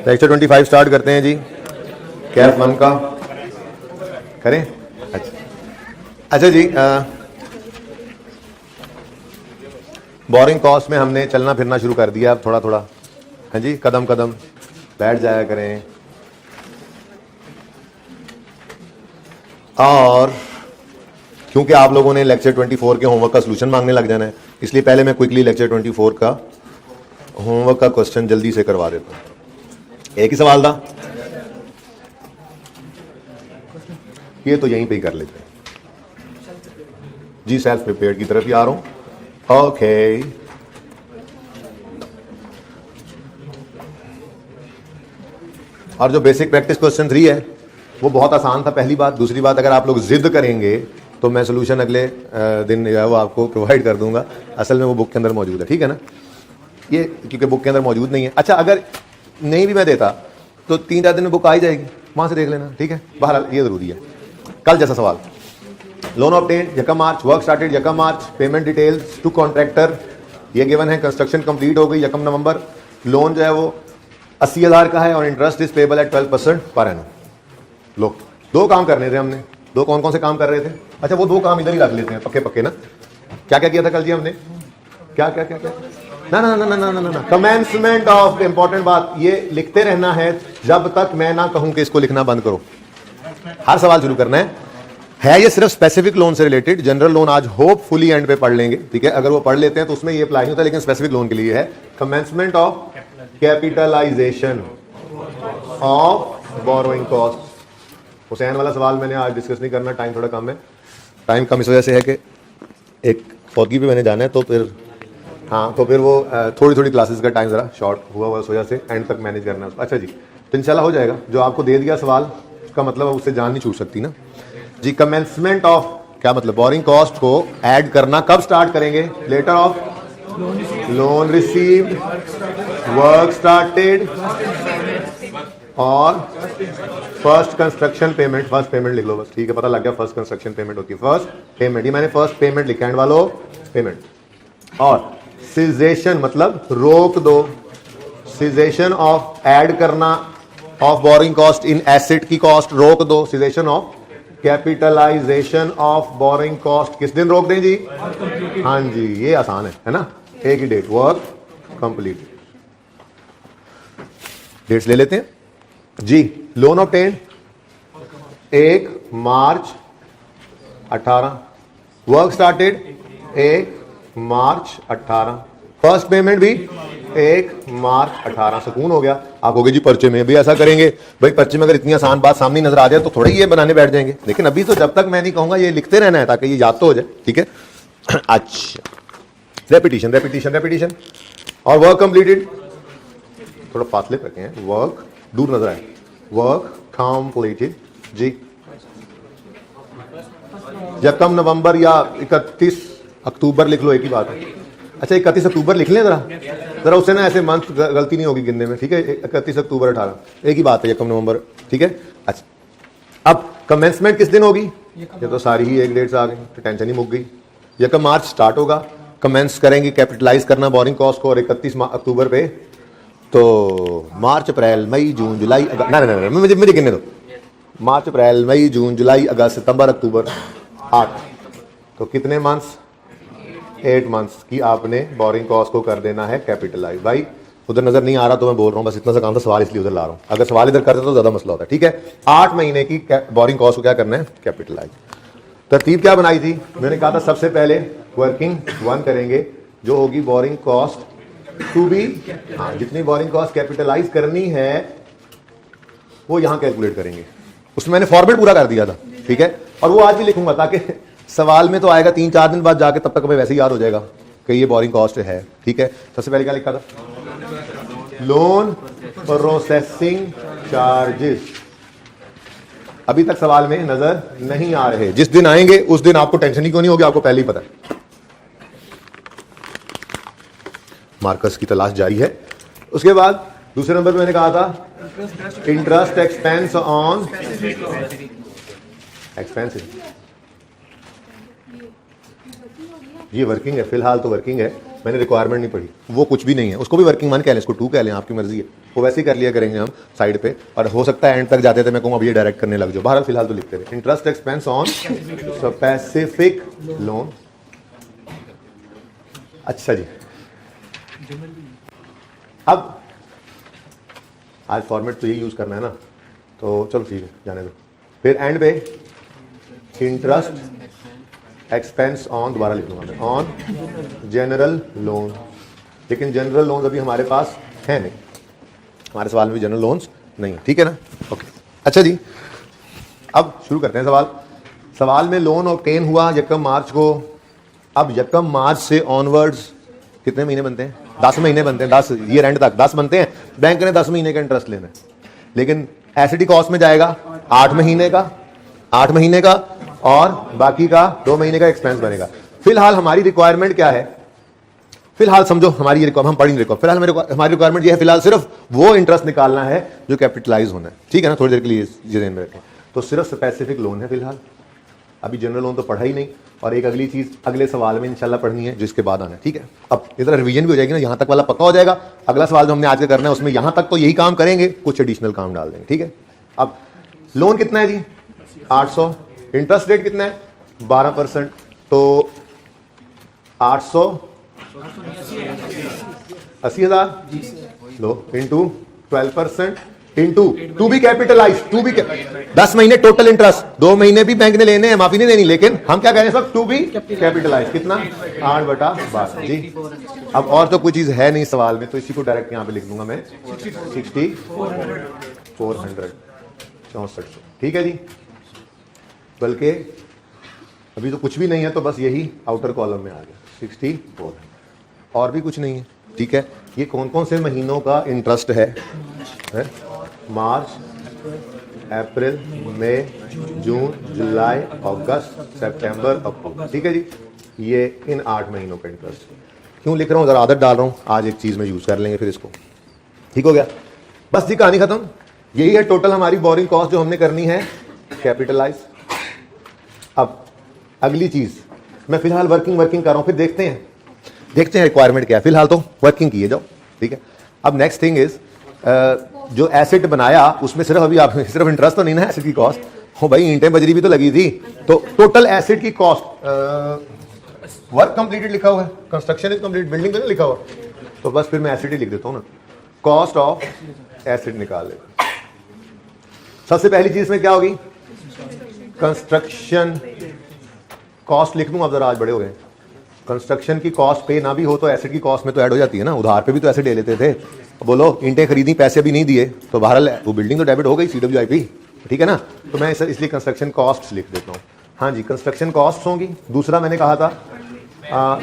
Lecture 25 start करते हैं जी। कैफ 1 का करें। अच्छा जी, बोरिंग कॉस्ट में हमने चलना फिरना शुरू कर दिया अब थोड़ा थोड़ा। हाँ जी, कदम कदम बैठ जाया करें। और क्योंकि आप लोगों ने लेक्चर 24 के होमवर्क का सलूशन मांगने लग जाना है, इसलिए पहले मैं क्विकली लेक्चर 24 का होमवर्क का क्वेश्चन जल्दी से करवा देता हूँ। एक ही सवाल था, ये तो यहीं पे ही कर लेते हैं जी। सेल्फ प्रिपेयर्ड की तरफ ही आ रहा हूं। ओके, और जो बेसिक प्रैक्टिस क्वेश्चन 3 है वो बहुत आसान था, पहली बात। दूसरी बात, अगर आप लोग जिद करेंगे तो मैं सोल्यूशन अगले दिन जो है वो आपको प्रोवाइड कर दूंगा। असल में वो बुक के अंदर मौजूद है, ठीक है ना, ये क्योंकि बुक के अंदर मौजूद नहीं है। अच्छा, अगर नहीं भी मैं देता तो 3-4 दिन में बुक आ ही जाएगी, वहां से देख लेना, ठीक है। बहरहाल ये जरूरी है। कल जैसा सवाल, लोन ऑब्टेन्ड यकम मार्च, वर्क स्टार्टेड यकम मार्च, पेमेंट डिटेल्स टू कॉन्ट्रैक्टर ये गिवन है, कंस्ट्रक्शन कंप्लीट हो गई यकम नवंबर, लोन जो है वो 80,000 का है और interest is payable eight 12% per annum. लो, 2 काम करने थे हमने। 2 कौन कौन से काम कर रहे थे? अच्छा, वो 2 काम इधर ही रख लेते हैं, पक्के पक्के ना। क्या क्या किया था कल जी हमने? क्या क्या क्या क्या ना ना ना ना ना ना ना कमेंसमेंट ऑफ, इंपॉर्टेंट बात, ये लिखते रहना है जब तक मैं ना कहूं कि इसको लिखना बंद करो। हर सवाल शुरू करना है ये सिर्फ स्पेसिफिक लोन से रिलेटेड। जनरल लोन आज होपफुली एंड पे पढ़ लेंगे, ठीक है। अगर वो पढ़ लेते हैं तो उसमें ये अप्लाई नहीं होता, लेकिन स्पेसिफिक लोन के लिए है commencement of capitalization of borrowing cost. Hussain वाला सवाल मैंने आज डिस्कस नहीं करना, टाइम थोड़ा कम है। टाइम कम इस वजह से है कि एक फौगी पे मैंने जाना है, तो फिर हाँ, तो फिर वो थोड़ी थोड़ी क्लासेस का टाइम ज़रा शॉर्ट हुआ उस वजह से एंड तक मैनेज करना है। अच्छा जी, तो इंशाल्लाह हो जाएगा। जो आपको दे दिया सवाल, उसका मतलब उससे जान नहीं छूट सकती ना जी। कमेंसमेंट ऑफ क्या मतलब? बोरिंग कॉस्ट को ऐड करना कब स्टार्ट करेंगे? Letter of loan received, work started और first construction payment. First payment लिख लो बस, ठीक है, पता लग गया फर्स्ट कंस्ट्रक्शन पेमेंट होती है। फर्स्ट पेमेंट, ये मैंने फर्स्ट पेमेंट लिखा है वालों, पेमेंट। और सीजेशन मतलब रोक दो, सीजेशन ऑफ ऐड करना ऑफ बोरिंग कॉस्ट इन एसेट की कॉस्ट रोक दो। Cessation of capitalization of borrowing cost किस दिन रोक दें जी? हाँ जी, ये आसान है ना, एक ही डेट, वर्क कंप्लीट। डेट्स ले लेते हैं जी। लोन ऑब्टेन्ड 1 मार्च 18, वर्क स्टार्टेड 1 मार्च 18, फर्स्ट पेमेंट भी 1 मार्च 18। सुकून हो गया। आप होगे जी पर्चे में भी ऐसा करेंगे भाई, पर्चे में अगर इतनी आसान बात सामने नजर आ जाए तो थोड़ा ही ये बनाने बैठ जाएंगे, लेकिन अभी तो जब तक मैं नहीं कहूंगा ये लिखते रहना है ताकि ये याद तो हो जाए, ठीक है। अच्छा, रेपिटेशन रेपिटेशन रेपिटेशन। और वर्क कंप्लीटेड, थोड़ा फासले रखे हैं, वर्क दूर नजर आए, वर्क कंप्लीटेड जी यकम नवंबर या 31 अक्टूबर लिख लो, एक ही बात है। अच्छा, 31 अक्टूबर लिख लें जरा उससे ना ऐसे मंथ गलती नहीं होगी गिनने में, ठीक है। 31 अक्टूबर 18, एक ही बात है, यकम नवंबर, ठीक है। अच्छा, अब कमेंसमेंट किस दिन होगी? ये तो सारी ही एक डेट से आ गई, तो टेंशन ही मुक गई। यकम मार्च स्टार्ट होगा, कमेंस करेंगे कैपिटलाइज करना बोरिंग कॉस्ट को, और 31 अक्टूबर पे तो मार्च अप्रैल मई जून जुलाई अगस्त, ना मुझे गिनने दो। मार्च अप्रैल मई जून जुलाई अगस्त सितंबर अक्टूबर, 8, तो कितने मंथ्स? 8 मंथ्स की आपने बोरिंग कॉस्ट को कर देना है कैपिटलाइज। भाई उधर नजर नहीं आ रहा तो मैं बोल रहा हूँ, बस इतना सा काम था, सवाल इसलिए उधर ला रहा हूँ। अगर सवाल इधर करते तो ज्यादा मसला होता है, ठीक है। 8 महीने की बोरिंग कॉस्ट को क्या करना है? कैपिटलाइज। तरतीब क्या बनाई थी? मैंने कहा था सबसे पहले वर्किंग 1 करेंगे, जो होगी बोरिंग कॉस्ट टू बी, हाँ, जितनी बोरिंग कॉस्ट कैपिटलाइज करनी है वो यहां कैलकुलेट करेंगे। उसमें मैंने फॉर्मेट पूरा कर दिया था, ठीक है। और वो आज भी लिखूंगा ताकि सवाल में तो आएगा 3-4 दिन बाद जाके, तब तक हमें वैसे ही याद हो जाएगा कि ये बोरिंग कॉस्ट है, ठीक है। सबसे पहले क्या लिखा था? Loan processing charges. अभी तक सवाल में नजर नहीं आ रहे, जिस दिन आएंगे उस दिन आपको टेंशन ही क्यों नहीं होगी, आपको पहले ही पता है। मार्कस की तलाश जारी है। उसके बाद दूसरे नंबर पे मैंने कहा था इंटरेस्ट एक्सपेंस ऑन एक्सपेंसिव, ये वर्किंग है, फिलहाल तो वर्किंग है। मैंने रिक्वायरमेंट नहीं पढ़ी, वो कुछ भी नहीं है, उसको भी वर्किंग वन कह लें, इसको 2 कह लें, आपकी मर्जी है, वो वैसे ही कर लिया करेंगे हम साइड पे, और हो सकता है एंड तक जाते थे मैं कहूँ अब ये डायरेक्ट करने लग जाओ, बहरहाल फिलहाल तो लिखते रहे। Interest expense on specific loan. अच्छा जी, अब आज फॉर्मेट तो यही यूज करना है ना, तो चलो ठीक है जाने दो। फिर एंड पे इंटरेस्ट एक्सपेंस ऑन, दोबारा लिख लूंगा मैं, ऑन जनरल लोन, लेकिन जनरल लोन अभी हमारे पास है नहीं, हमारे सवाल में भी जनरल लोन्स नहीं है, ठीक है ना, ओके। अच्छा जी, अब शुरू करते हैं सवाल। सवाल में लोन ऑब्टेन हुआ यकम मार्च को, अब यकम मार्च से ऑनवर्ड्स कितने महीने बनते हैं? 10 महीने बनते हैं, 10 ईयर एंड तक 10 बनते हैं। बैंक ने 10 महीने का इंटरेस्ट लेना है, लेकिन एसिडी कॉस्ट में जाएगा 8 महीने का, 8 महीने का, और बाकी का 2 महीने का एक्सपेंस बनेगा। फिलहाल हमारी रिक्वायरमेंट क्या है? फिलहाल समझो हमारी हम पढ़ नहीं रहे, फिलहाल हमारी रिक्वायरमेंट ये है, फिलहाल सिर्फ वो इंटरेस्ट निकालना है जो कैपिटलाइज होना है, ठीक है ना, थोड़ी देर के लिए ये ध्यान में रखें। तो सिर्फ स्पेसिफिक लोन है फिलहाल, अभी जनरल लोन तो पढ़ा ही नहीं, और एक अगली चीज अगले सवाल में इंशाल्लाह पढ़नी है जिसके बाद आना है, ठीक है। अब इधर रिवीजन भी हो जाएगी ना, यहां तक वाला पक्का हो जाएगा, अगला सवाल जो हमने आज का करना है उसमें यहां तक तो यही काम करेंगे, कुछ एडिशनल काम डाल देंगे, ठीक है। अब लोन कितना है जी? 800, इंटरेस्ट रेट कितना है? 12%, तो 800 80,000 लो into 12% into to be capitalize, 10 महीने टोटल इंटरेस्ट, 2 महीने भी बैंक ने लेने हैं, माफी नहीं देनी, लेकिन हम क्या कह रहे हैं सब टू बी कैपिटलाइज, कितना? 8/12 जी। अब और तो कोई चीज है नहीं सवाल में, तो इसी को डायरेक्ट यहां पे लिख दूंगा मैं, 6400, ठीक है जी। बल्कि अभी तो कुछ भी नहीं है, तो बस यही आउटर कॉलम में आ गया 64, और भी कुछ नहीं है, ठीक है। ये कौन कौन से महीनों का इंटरेस्ट है? मार्च, अप्रैल, मई, जून, जुलाई, अगस्त, सितंबर, अक्टूबर, ठीक है जी। ये इन 8 महीनों का इंटरेस्ट क्यों लिख रहा हूं, जरा आदत डाल रहा हूं, आज एक चीज में यूज कर लेंगे फिर इसको, ठीक हो गया, बस जी कहानी खत्म। यही है टोटल हमारी बोरिंग कॉस्ट जो हमने करनी है कैपिटलाइज। अब अगली चीज मैं फिलहाल वर्किंग कर रहा हूं, फिर देखते हैं रिक्वायरमेंट क्या है, फिलहाल तो वर्किंग की है जाओ, ठीक है। अब नेक्स्ट थिंग इज जो एसेट बनाया उसमें सिर्फ अभी आप सिर्फ इंटरेस्ट तो नहीं ना, एसेट की कॉस्ट हो भाई, ईंटें बजरी भी तो लगी थी, तो टोटल एसेट की कॉस्ट, वर्क कंप्लीटेड लिखा हुआ है, कंस्ट्रक्शन इज कंप्लीट, बिल्डिंग पे लिखा हुआ, तो बस फिर मैं एसेट ही लिख देता हूं ना, कॉस्ट ऑफ एसेट निकाल लेता। सबसे पहली चीज में क्या होगी? कंस्ट्रक्शन कॉस्ट लिख दूं, अब जरा आज बड़े हो गए, कंस्ट्रक्शन की कॉस्ट पे ना भी हो तो एसेट की कॉस्ट में तो ऐड हो जाती है ना, उधार पे भी तो एसेट ले लेते थे, बोलो ईंटें खरीदी पैसे भी नहीं दिए तो बहरहाल वो बिल्डिंग तो डेबिट हो गई, CWIP, ठीक है ना, तो मैं इसलिए कंस्ट्रक्शन कॉस्ट लिख देता हूँ। हाँ जी, कंस्ट्रक्शन कॉस्ट होंगी। दूसरा मैंने कहा था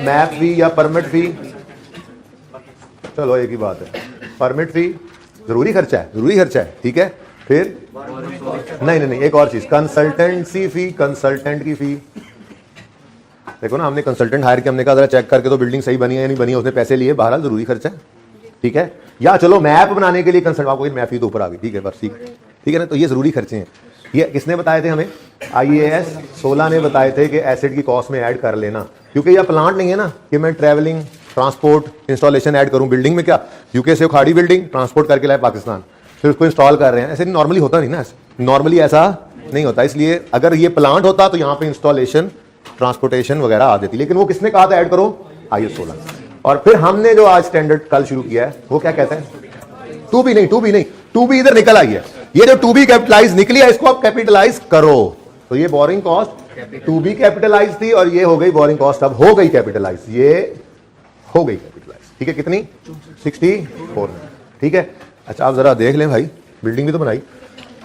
मैप फी या परमिट फी, चलो एक ही बात है, परमिट फी जरूरी खर्चा है, ठीक है। फिर नहीं, एक और चीज, कंसल्टेंसी फी, कंसल्टेंट की फी, देखो ना हमने कंसल्टेंट हायर किया, हमने कहा जरा चेक करके तो बिल्डिंग सही बनी है या नहीं बनी है, उसने पैसे लिए, बहरहाल जरूरी खर्चा है, ठीक है। या चलो मैप बनाने के लिए कंसल्ट, आपको मैप ही तो ऊपर आ गई, ठीक है, बस ठीक है ना, तो ये जरूरी खर्चे हैं। ये किसने बताए थे हमें? IAS 16 ने बताए थे कि एसेट की कॉस्ट में ऐड कर लेना, क्योंकि यह प्लांट नहीं है ना कि मैं ट्रैवलिंग, ट्रांसपोर्ट, इंस्टॉलेशन ऐड करूं। बिल्डिंग में क्या, यूके से उखाड़ी बिल्डिंग, ट्रांसपोर्ट करके लाए पाकिस्तान, फिर उसको इंस्टॉल कर रहे हैं, ऐसे नॉर्मली होता नहीं ना, नॉर्मली ऐसा नहीं होता। इसलिए अगर ये प्लांट होता तो यहाँ पे इंस्टॉलेशन, ट्रांसपोर्टेशन वगैरह आ देती, लेकिन वो किसने कहा था ऐड करो? IAS 16। और फिर हमने जो आज स्टैंडर्ड कल शुरू किया है वो क्या कहता है? टू बी इधर निकल आई है, ये जो टू बी कैपिटलाइज निकली है इसको आप कैपिटलाइज करो, तो ये borrowing cost to be capitalize थी और ये हो गई बोरिंग कॉस्ट, अब हो गई कैपिटलाइज, ये हो गई कैपिटलाइज, ठीक है। कितनी? 64, ठीक है। अच्छा आप जरा देख लें भाई, बिल्डिंग भी तो बनाई,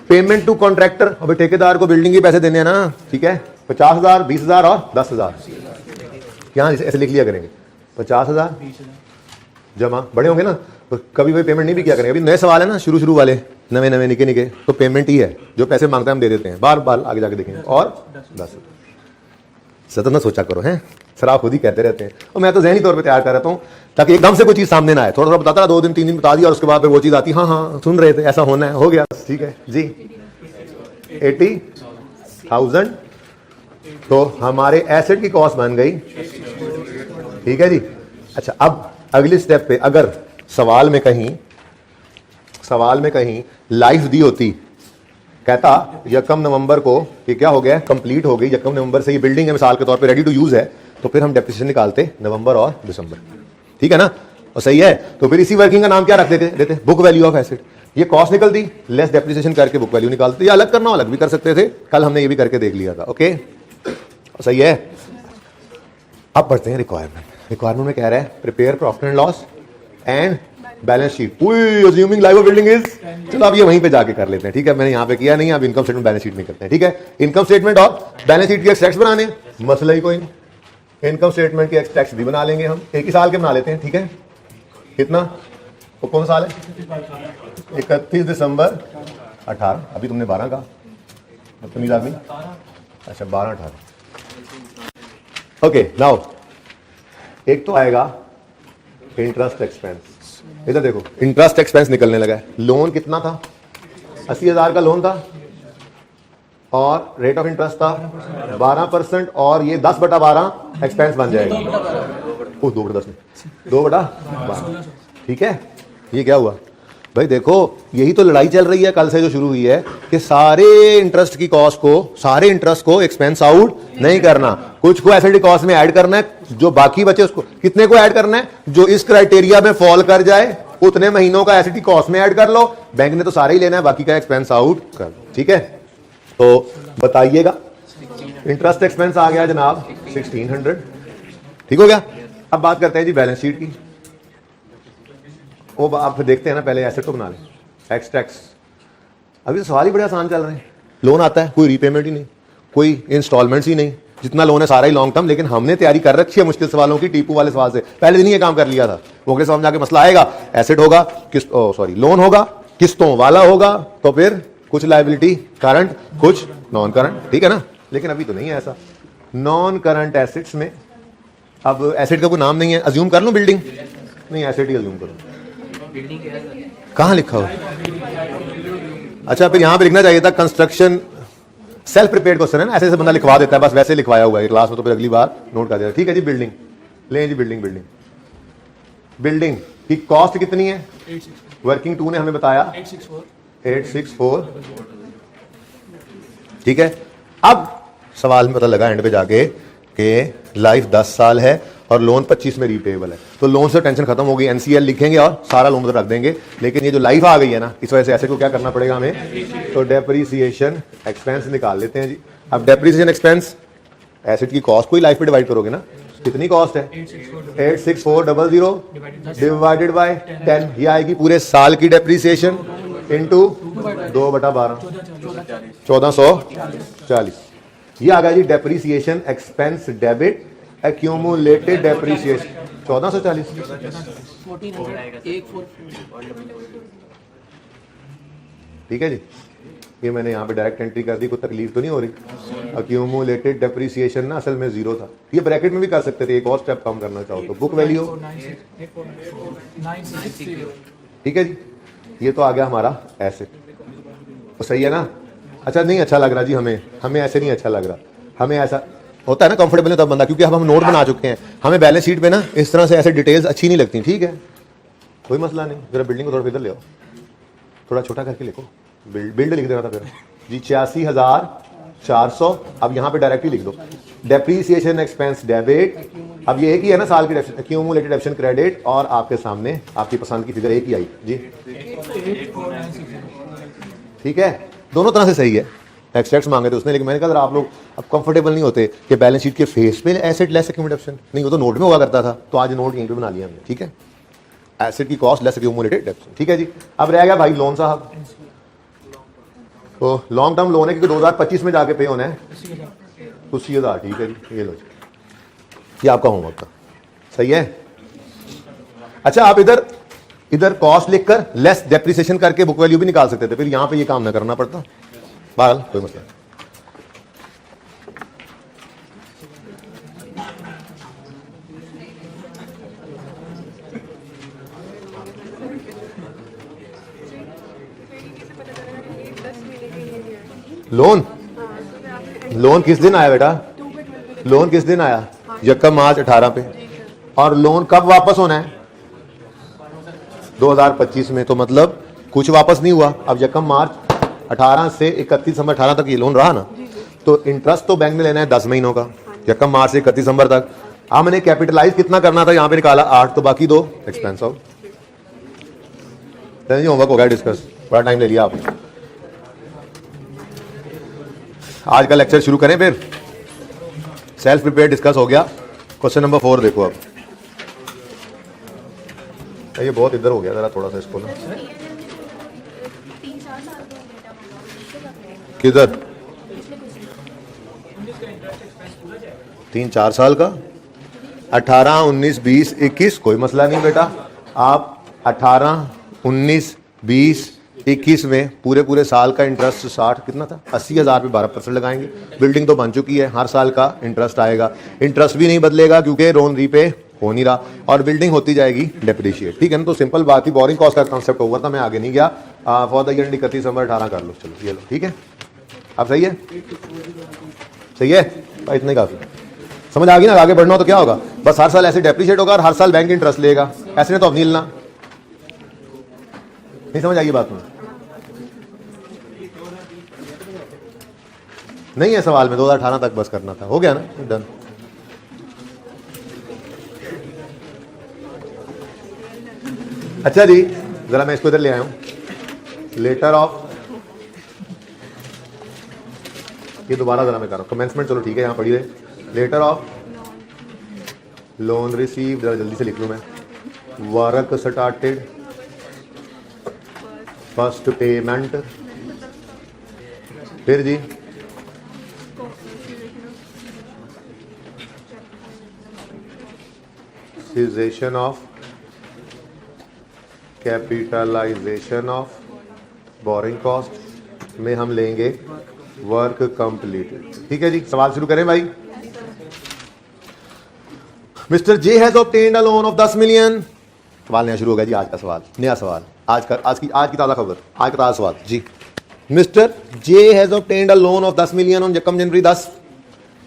पेमेंट टू कॉन्ट्रैक्टर, अभी ठेकेदार को बिल्डिंग के पैसे देने हैं ना, ठीक है, 50,000, 20,000 और 10,000, यहां ऐसे लिख लिया करेंगे, 50,000 जमा, बड़े होंगे ना तो कभी कोई पेमेंट नहीं भी किया करेंगे। अभी नए सवाल है ना, शुरू वाले नवे निके तो पेमेंट ही है, जो पैसे मांगते हैं हम दे देते हैं, बार आगे जाके देखेंगे। और 10 सतत ना सोचा करो, हैं सर आप खुद ही कहते रहते हैं, और मैं तो ज़हनी तौर पे तैयार कर रहता हूँ ताकि एकदम से कोई चीज़ सामने ना आए, थोड़ा बताता रहा, 2 दिन 3 दिन बता दिया और उसके बाद वो चीज़ आती, हाँ सुन रहे थे, ऐसा होना है, हो गया, ठीक है जी। 80,000 तो हमारे एसेट की कॉस्ट बन गई, ठीक है जी। अच्छा, अब अगली स्टेप पे अगर सवाल में कहीं लाइफ दी होती, कहता यकम नवंबर को ये क्या हो गया, कंप्लीट हो गई, यकम नवंबर से ये बिल्डिंग है मिसाल के तौर पे रेडी टू यूज है, तो फिर हम डेप्रिसिएशन निकालते नवंबर और दिसंबर, ठीक है ना, और सही है। तो फिर इसी वर्किंग का नाम क्या रख देते बुक वैल्यू ऑफ एसेट। ये कॉस्ट निकलती, लेस डेप्रिसिएशन करके बुक वैल्यू निकालते, या अलग करना हो अलग भी कर सकते थे, कल हमने ये भी करके देख लिया था। ओके, सही है। अब पढ़ते हैं रिक्वायरमेंट में कह रहा है prepare profit and loss and balance sheet. Assuming live building is, चलो अब ये वहीं पे जाके कर लेते हैं, ठीक है, मैंने यहां पे किया नहीं, अब इनकम स्टेटमेंट बैलेंस शीट में करते हैं, ठीक है। इनकम स्टेटमेंट और बैलेंस शीट के एक्सट्रैक्ट्स बनाने, मसला ही कोई नहीं, इनकम स्टेटमेंट के एक्सट्रैक्ट्स भी बना लेंगे हम, एक ही साल के बना लेते हैं, ठीक है। कितना, वो कौन साल है, 31 दिसंबर 18, अभी तुमने 12 कहा, बदतमीज आदमी, अच्छा 12-18। ओके, नाउ एक तो आएगा इंटरेस्ट एक्सपेंस, इधर देखो इंटरेस्ट एक्सपेंस निकलने लगा है। लोन कितना था, 80,000 का लोन था और रेट ऑफ इंटरेस्ट था 12%, और ये 10/12 एक्सपेंस बन जाएगा, 2/10 में 2/12, ठीक है। ये क्या हुआ भाई, देखो यही तो लड़ाई चल रही है कल से जो शुरू हुई है कि सारे इंटरेस्ट की कॉस्ट को, सारे इंटरेस्ट को एक्सपेंस आउट नहीं करना, कुछ को एसेट कॉस्ट में ऐड करना है, जो बाकी बचे उसको कितने को ऐड करना है, जो इस क्राइटेरिया में फॉल कर जाए उतने महीनों का एसेट कॉस्ट में ऐड कर लो, बैंक ने तो सारे ही लेना है, बाकी का एक्सपेंस आउट कर लो, ठीक है। तो बताइएगा, इंटरेस्ट एक्सपेंस आ गया जनाब 1600, ठीक हो गया। अब बात करते हैं जी बैलेंस शीट की, वो आप देखते हैं ना, पहले एसेट को बना लें, एक्स टैक्स। अभी तो सवाल ही बड़े आसान चल रहे हैं, लोन आता है, कोई रीपेमेंट ही नहीं, कोई इंस्टॉलमेंट्स ही नहीं, जितना लोन है सारा ही लॉन्ग टर्म, लेकिन हमने तैयारी कर रखी है मुश्किल सवालों की, टीपू वाले सवाल से पहले दिन ही ये काम कर लिया था। वो अगले सवाल में जाके मसला आएगा, एसेट होगा लोन होगा, किस्तों वाला होगा, तो फिर कुछ लायबिलिटी करंट, कुछ नॉन करंट, ठीक है ना। लेकिन अभी तो नहीं है ऐसा, नॉन करंट एसेट्स में अब एसेट का कोई नाम नहीं है, अज्यूम कर लो बिल्डिंग, नहीं एसेट ही अज्यूम करो, कहां लिखा हो, अच्छा फिर यहां पे लिखना चाहिए था कंस्ट्रक्शन, सेल्फ प्रिपेयर्ड क्वेश्चन है ना, ऐसे बंदा लिखवा देता है, बस वैसे लिखवाया हुआ है क्लास में, तो फिर अगली बार नोट कर देगा, ठीक है जी। बिल्डिंग लें जी, बिल्डिंग की कॉस्ट कितनी है, वर्किंग 2 ने हमें बताया 864, ठीक है। अब सवाल में पता लगा एंड पे जाके कि लाइफ 10 साल है और लोन 25 में रीपेबल है, तो लोन से टेंशन खत्म हो गई, एनसीएल लिखेंगे और सारा लोन उधर रख देंगे। लेकिन ये जो लाइफ आ गई है ना, इस वजह से ऐसे को क्या करना पड़ेगा हमें, तो डेप्रीसिएशन एक्सपेंस निकाल लेते हैं जी। अब डेप्रीसिएशन एक्सपेंस एसेट की कॉस्ट को ही लाइफ पे डिवाइड करोगे ना, कितनी कॉस्ट है 86400 डिवाइडेड बाय 10, ये आएगी पूरे साल की डेप्रीसिएशन इनटू 2/12, 1440। ये आ गया जी depreciation expense debit accumulated depreciation 1440, ठीक है जी। ये मैंने यहाँ पे डायरेक्ट एंट्री कर दी, कोई तकलीफ तो नहीं हो रही। एक्यूमुलेटेड डेप्रीसिएशन ना असल में 0 था, ये ब्रैकेट में भी कर सकते थे, एक और स्टेप कम करना चाहो तो बुक वैल्यू, ठीक है जी। ये तो आ गया हमारा एसेट, तो सही है ना। अच्छा नहीं अच्छा लग रहा जी, हमें ऐसे नहीं अच्छा लग रहा, हमें ऐसा होता है ना कंफर्टेबल है तब बंदा, क्योंकि अब हम नोट बना चुके हैं, हमें बैलेंस शीट पे ना इस तरह से ऐसे डिटेल्स अच्छी नहीं लगती, ठीक है कोई मसला नहीं। जरा बिल्डिंग को थोड़ा इधर ले आओ, थोड़ा छोटा करके लिखो, बिल्ड लिख देना था फिर जी 86,400, अब यहाँ पे डायरेक्टली लिख दो डेप्रीसिएशन एक्सपेंस डेबिट, अब ये एक ही है ना साल की एक्यूमुलेटेड डेप्रिसिएशन क्रेडिट, और आपके सामने आपकी पसंद की फिगर एक ही आई जी, ठीक है, दोनों तरह से सही है। एक्सट्रैक्ट्स मांगे थे उसने, लेकिन मैंने कहा अगर आप लोग अब कंफर्टेबल नहीं होते कि बैलेंस शीट के फेस पे एसेट लेस एक्यूमुलेटेड नहीं, वो तो नोट में हुआ करता था, तो आज नोट यहीं पे बना लिया हमने, ठीक है, एसेट की कॉस्ट लेस एक्यूमुलेटेड डेप्रिसिएशन, ठीक है जी। अब रह गया भाई लोन साहब, तो लॉन्ग टर्म लोन है क्योंकि 2025 में जाके पे होना है 80,000, ठीक है जी, ये लो जी, ये आपका होमवर्क था, सही है। अच्छा आप इधर कॉस्ट लिखकर लेस डेप्रिसिएशन करके बुक वैल्यू भी निकाल सकते थे, फिर यहां पे ये काम ना करना पड़ता, बाल कोई मसला। लोन किस दिन आया बेटा, लोन किस दिन आया, 1 मार्च 18 पे, और लोन कब वापस होना है? 2025 में। तो मतलब कुछ वापस नहीं हुआ। अब यकम मार्च 18 से 31 दिसंबर 18 तक ये लोन रहा ना, तो इंटरेस्ट तो बैंक में लेना है 10 महीनों का, यकम मार्च से 31 दिसंबर तक। हमने कैपिटलाइज कितना करना था, यहां पे निकाला 8, तो बाकी 2 एक्सपेंस आउट। होमवर्क हो गया डिस्कस, बड़ा टाइम ले लिया आपने। आज का लेक्चर शुरू करें फिर। सेल्फ प्रिपेयर डिस्कस हो गया। क्वेश्चन नंबर 4 देखो। अब ये बहुत इधर हो गया, जरा थोड़ा सा इसको ना किधर 3-4 साल का 18, 19, 20, 21 कोई मसला नहीं बेटा। आप 18, 19, 20, 21 में पूरे साल का इंटरेस्ट 60 कितना था 80,000 पे 12% लगाएंगे। बिल्डिंग तो बन चुकी है, हर साल का इंटरेस्ट आएगा। इंटरेस्ट भी नहीं बदलेगा क्योंकि लोन रीपे हो नहीं रहा, और बिल्डिंग होती जाएगी डेप्रिशिएट। ठीक है ना। तो सिंपल बात ही, बोरिंग कॉस्ट का कॉन्सेप्ट ओवर था, मैं आगे नहीं गया। फॉर द ईयर 31 दिसंबर 18 कर लो। चलो ये लो, ठीक है। अब सही है, सही है, इतना ही काफी। समझ आ गई ना। आगे बढ़ना हो तो क्या होगा, बस हर साल ऐसे डेप्रिशिएट होगा और हर साल बैंक इंटरेस्ट लेगा। ऐसे तो अब नहीं लेना। नहीं समझ आएगी बात में? नहीं है सवाल में, 2018 तक बस करना था। हो गया ना, डन। अच्छा जी, जरा मैं इसको इधर ले आया हूं। लेटर ऑफ, ये दोबारा जरा मैं कर रहा हूं कमेंसमेंट। चलो ठीक है, यहां पढ़ी रहे। लेटर ऑफ लोन रिसीव, जरा जल्दी से लिख लूं मैं। वर्क स्टार्टेड, फर्स्ट पेमेंट, फिर जी cessation of capitalization of borrowing cost में हम लेंगे वर्क कंप्लीटेड। ठीक है जी, सवाल शुरू करें भाई। Mister J has obtained a loan of 10 million. सवाल नया शुरू हो गया जी। आज का सवाल, नया सवाल, आज की ताज़ा खबर, आज का ताज़ा सवाल जी। Mister J has obtained a loan of 10 million on यकम January 10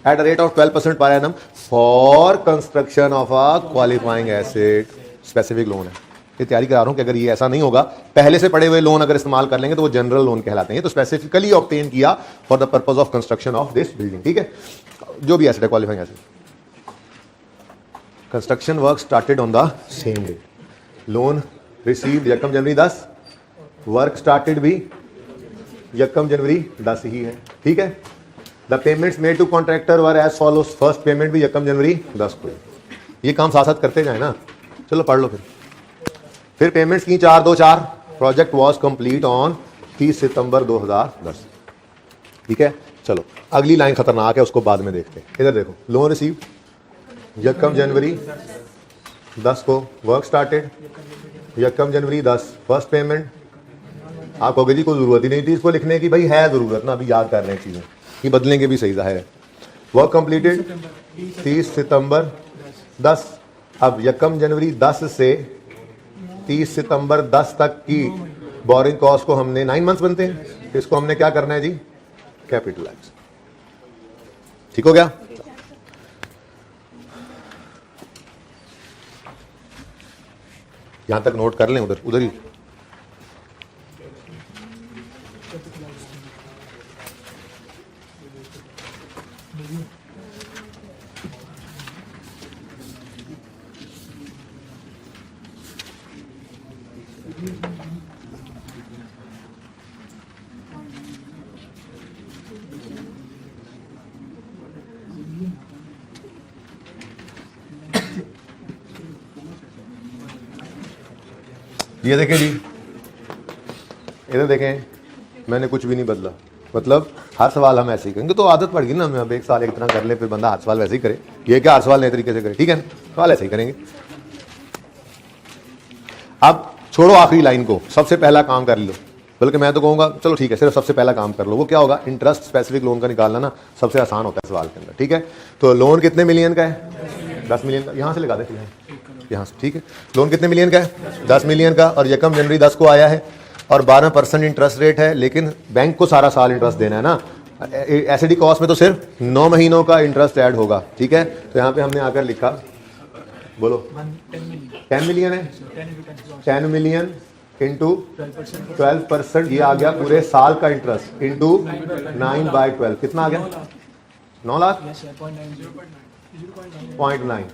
at a rate of 12% per annum for construction of a qualifying asset. Specific loan है, ये तैयारी करा रहा हूं कि अगर ये ऐसा नहीं होगा, पहले से पड़े हुए लोन अगर इस्तेमाल कर लेंगे तो वो जनरल लोन कहलाते हैं। तो स्पेसिफिकली ऑब्टेन किया for the purpose of construction of this building. ठीक है, जो भी एसेट है, qualifying asset. Construction work started on the same day. Loan received यकम जनवरी 10, वर्क स्टार्टेड भी यकम जनवरी 10 ही है। ठीक है। The payments made to contractor were as follows. First payment भी यकम जनवरी 10 को। ये काम साथ साथ करते जाए ना। चलो पढ़ लो फिर पेमेंट्स की 4-2-4। प्रोजेक्ट वॉज कंप्लीट ऑन 30 सितंबर 2010। ठीक है। चलो अगली लाइन खतरनाक है, उसको बाद में देखते हैं। इधर देखो, लोन रिसीव यकम जनवरी 10 को, वर्क स्टार्टेड यकम जनवरी 10, फर्स्ट पेमेंट। आप कहोगे जी कोई जरूरत ही नहीं थी इसको लिखने की। भाई है जरूरत ना, अभी याद कर रहे हैं चीजें, ये बदलेंगे भी सही जाहिर है। वर्क कंप्लीटेड 30 सितंबर 10। अब यकम जनवरी 10 से 30 सितंबर 10 तक की बोरिंग कॉस्ट को हमने 9 मंथ्स बनते हैं, इसको हमने क्या करना है जी, कैपिटलाइज। ठीक हो गया। यहां तक नोट कर लें, उधर ही। ये देखें जी, इधर देखें, मैंने कुछ भी नहीं बदला। मतलब हर सवाल हम ऐसे ही करेंगे, तो आदत पड़ गई ना। मैं अब एक साल एक तरह कर ले, फिर बंदा हर सवाल वैसे ही करे। ये क्या हर सवाल नए तरीके से करे, ठीक है ना, सवाल ऐसे ही करेंगे। अब छोड़ो आखिरी लाइन को, सबसे पहला काम कर लो। बल्कि मैं तो कहूँगा चलो ठीक है, सिर्फ सबसे पहला काम कर लो। वो क्या होगा, इंटरेस्ट स्पेसिफिक लोन का निकालना ना सबसे आसान होता है सवाल के अंदर। ठीक है, तो लोन कितने मिलियन का है, 10 मिलियन का। यहाँ से लगा देते हैं, यहाँ से। ठीक है, लोन कितने मिलियन का है, 10 मिलियन का, और यकम जनवरी 10 को आया है, और 12% इंटरेस्ट रेट है। लेकिन बैंक को सारा साल इंटरेस्ट देना है ना। एसडी कॉस्ट में तो सिर्फ 9 महीनों का इंटरेस्ट ऐड होगा। ठीक है, तो यहाँ पे हमने आकर लिखा बोलो 10 मिलियन है, 10 मिलियन इंटू 12%, ये आ गया पूरे साल का इंटरेस्ट इंटू 9/12, कितना आ गया? 9 लाख 0.9।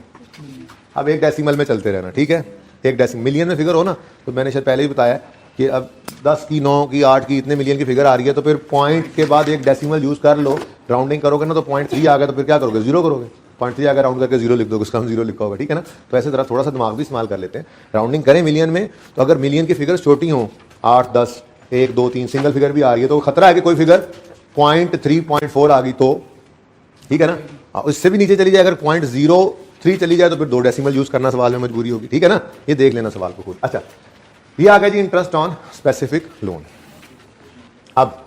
अब एक डेसिमल में चलते रहना, ठीक है? एक डेसिमल मिलियन में फिगर हो ना, तो मैंने शायद पहले ही बताया कि अब 10 की 9 की 8 की इतने मिलियन की फिगर आ रही है, तो फिर पॉइंट के बाद एक डेसिमल यूज कर लो, राउंडिंग करोगे ना तो 0.3 आ गया, तो फिर क्या करोगे? 0 करोगे। 0.3 आ गया, राउंड करके 0 लिख दो, उसका हम 0 लिखा होगा, ठीक है ना? तो ऐसे तरह थोड़ा सा दिमाग भी इस्तेमाल कर लेते हैं, राउंडिंग करें मिलियन में। तो अगर मिलियन की फिगर छोटी हो, 8, 10, 1, 2, 3 सिंगल फिगर भी आ रही है, तो खतरा है कि कोई फिगर 0.3, 0.4 आ गई तो, ठीक है ना? इससे भी नीचे चली जाए, अगर 0.03 चली जाए तो फिर 2 डेसिमल यूज करना सवाल में मजबूरी होगी, ठीक है ना? ये देख लेना सवाल को खुद। अच्छा, ये आ गया जी इंटरेस्ट ऑन स्पेसिफिक लोन। अब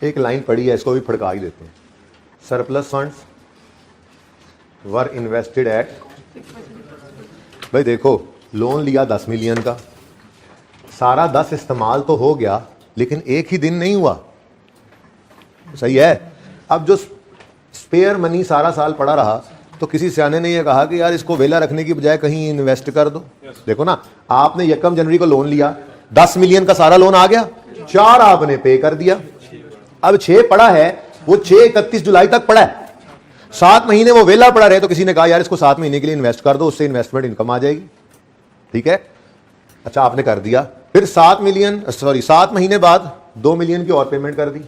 एक लाइन पड़ी है, इसको भी फड़का ही देते हैं। Surplus funds were invested at, भाई देखो लोन लिया 10 मिलियन का, सारा 10 इस्तेमाल तो हो गया, लेकिन एक ही दिन नहीं हुआ, सही है? अब जो स्पेयर मनी सारा साल पड़ा रहा, तो किसी सियाने ने यह कहा कि यार इसको वेला रखने की बजाय कहीं इन्वेस्ट कर दो। देखो ना, आपने 1 जनवरी को लोन लिया, 10 मिलियन का सारा लोन आ गया, 4 आपने पे कर दिया, अब 6 पड़ा है, वो 6 31 जुलाई तक पड़ा है, 7 महीने वो वेला पड़ा रहे, तो किसी ने कहा यार इसको 7 महीने के लिए इन्वेस्ट कर दो, उससे इन्वेस्टमेंट इनकम आ जाएगी, ठीक है? अच्छा, आपने कर दिया, फिर 7 महीने बाद 2 मिलियन की और पेमेंट कर दी,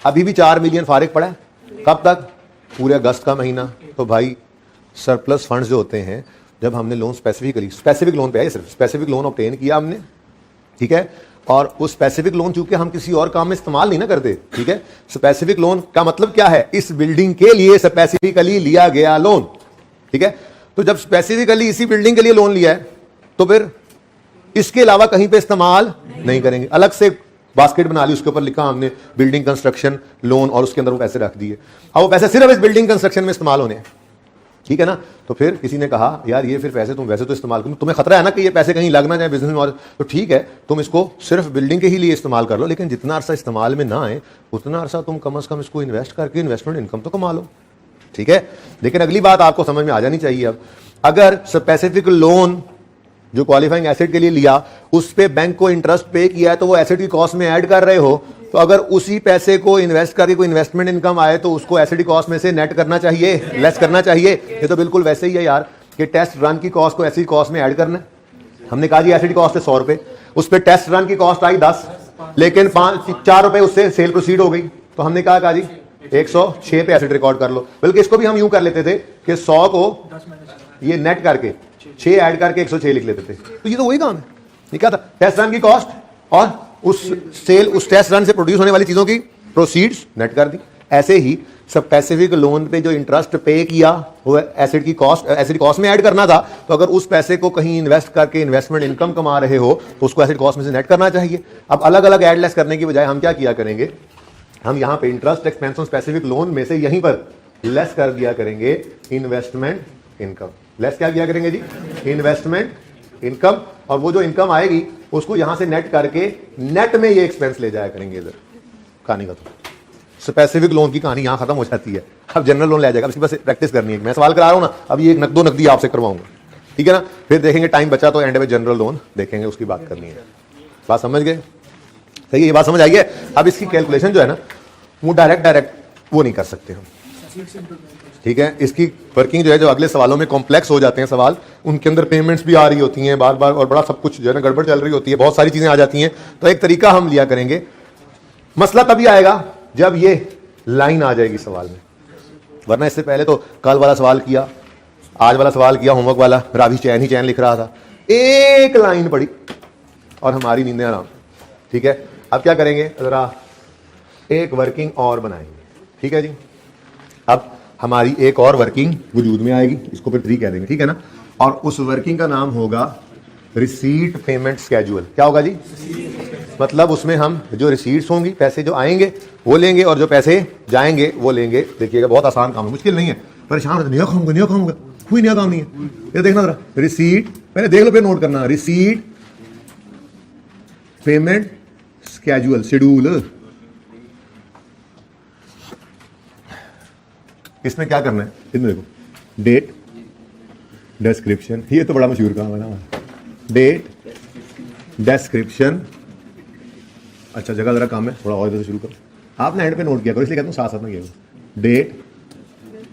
अभी भी 4 मिलियन फारिग पड़ा है, कब तक? पूरे अगस्त का महीना। तो भाई सरप्लस फंड्स जो होते हैं, जब हमने लोन स्पेसिफिक लोन पे है, सिर्फ स्पेसिफिक लोन ऑब्टेन किया हमने, ठीक है? और उस स्पेसिफिक लोन चूंकि हम किसी और काम में इस्तेमाल नहीं ना करते, ठीक है? स्पेसिफिक लोन का मतलब क्या है? इस बिल्डिंग के लिए स्पेसिफिकली लिया गया लोन, ठीक है? तो जब स्पेसिफिकली इसी बिल्डिंग के लिए लोन लिया है, तो फिर इसके अलावा कहीं पे इस्तेमाल नहीं करेंगे। अलग से बास्केट बना ली, उसके ऊपर लिखा हमने बिल्डिंग कंस्ट्रक्शन लोन, और उसके अंदर वो पैसे रख दिए, अब वो पैसे सिर्फ इस बिल्डिंग कंस्ट्रक्शन में इस्तेमाल होने हैं, ठीक है ना? तो फिर किसी ने कहा यार ये फिर पैसे तुम वैसे तो इस्तेमाल करो, तुम्हें खतरा है ना कि ये पैसे कहीं लग ना जाए बिजनेस में, और तो ठीक है तुम इसको सिर्फ बिल्डिंग के ही लिए इस्तेमाल कर लो, लेकिन जितना अरसा इस्तेमाल में ना आए उतना अरसा तुम कम से कम इसको इन्वेस्ट करके इन्वेस्टमेंट इनकम तो कमा लो, ठीक है? लेकिन अगली बात आपको समझ में आ जानी चाहिए, अब अगर स्पेसिफिक लोन जो क्वालिफाइंग एसेट के लिए लिया, उस पे बैंक को इंटरेस्ट पे किया है, तो वो एसेट की कॉस्ट में ऐड कर रहे हो, तो अगर उसी पैसे को इन्वेस्ट करके कोई इन्वेस्टमेंट इनकम आए तो उसको एसेट की कॉस्ट में से नेट करना चाहिए, लेस करना चाहिए। ये तो बिल्कुल वैसे ही है यार कि टेस्ट रन की कॉस्ट को एसेट की कॉस्ट में ऐड करना है। हमने कहा जी एसेट की कॉस्ट है 100 रुपए, उस पर टेस्ट रन की कॉस्ट आई 10, लेकिन 4 रुपए उससे सेल प्रोसीड हो गई, तो हमने कहा जी 106 पे एसेट रिकॉर्ड कर लो। बल्कि इसको भी हम यूं कर लेते थे कि 100 को ये नेट करके 6 ऐड करके 106 लिख लेते थे, तो ये तो वही काम है। ये क्या था? टेस्ट रन की कॉस्ट और उस टेस्ट रन से प्रोड्यूस होने वाली चीजों की प्रोसीड्स नेट कर दी। ऐसे ही स्पेसिफिक लोन पे जो इंटरेस्ट पे किया वो एसेट की कॉस्ट में ऐड करना था, तो अगर उस पैसे को कहीं इन्वेस्ट करके इन्वेस्टमेंट इनकम कमा रहे हो तो उसको एसेट कॉस्ट में से नेट करना चाहिए। अब अलग अलग ऐड लेस करने की बजाय हम क्या किया करेंगे, हम यहां पे interest expense on specific loan में से यहीं पर लेस कर दिया करेंगे इन्वेस्टमेंट इनकम। लेस क्या किया करेंगे जी? इन्वेस्टमेंट इनकम, और वो जो इनकम आएगी उसको यहां से नेट करके नेट में ये एक्सपेंस ले जाया करेंगे। इधर कहानी खत्म, स्पेसिफिक लोन की कहानी यहां खत्म हो जाती है। अब जनरल लोन ले जाएगा, इसकी बस प्रैक्टिस करनी है। मैं सवाल करा रहा हूं ना, अब ये एक दो नकदी आपसे करवाऊंगा, ठीक है ना? फिर देखेंगे टाइम बचा तो एंड में जनरल लोन देखेंगे, उसकी बात करनी है। बात समझ गए? सही है, ये बात समझ आई है? अब इसकी कैलकुलेशन जो है ना, वो डायरेक्ट वो नहीं कर सकते हम, ठीक है? इसकी वर्किंग जो है, जो अगले सवालों में कॉम्प्लेक्स हो जाते हैं सवाल, उनके अंदर पेमेंट्स भी आ रही होती हैं बार बार, और बड़ा सब कुछ जो है ना गड़बड़ चल रही होती है, बहुत सारी चीजें आ जाती हैं। तो एक तरीका हम लिया करेंगे, मसला तभी आएगा जब ये लाइन आ जाएगी सवाल में, वरना इससे पहले तो कल वाला सवाल किया, आज वाला सवाल किया, होमवर्क वाला रावी चैन ही चैन लिख रहा था, एक लाइन पड़ी और हमारी नींदें आराम, ठीक है? अब क्या करेंगे, जरा एक वर्किंग और बनाएंगे, ठीक है जी? अब हमारी एक और वर्किंग वजूद में आएगी, इसको फिर 3 कह देंगे, ठीक है ना? और उस वर्किंग का नाम होगा रिसीट पेमेंट स्केड्यूल। क्या होगा जी? मतलब उसमें हम जो रिसीट्स होंगी, पैसे जो आएंगे वो लेंगे, और जो पैसे जाएंगे वो लेंगे। देखिएगा बहुत आसान काम है, मुश्किल नहीं है। परेशान होते, नहीं खाऊंगा, कोई नया काम नहीं है। ये देखना जरा, रिसीट पहले देख लो, फिर नोट करना, रिसीट पेमेंट स्केड्यूल, शेड्यूल। इसमें क्या करना है, इसमें देखो, डेट डिस्क्रिप्शन, ये तो बड़ा मशहूर काम है ना, डेट, डिस्क्रिप्शन। अच्छा जगह जरा काम है, थोड़ा और इधर से शुरू करो, आपने एंड पे नोट किया करो, इसलिए कहता हूँ साथ साथ में किया डेट,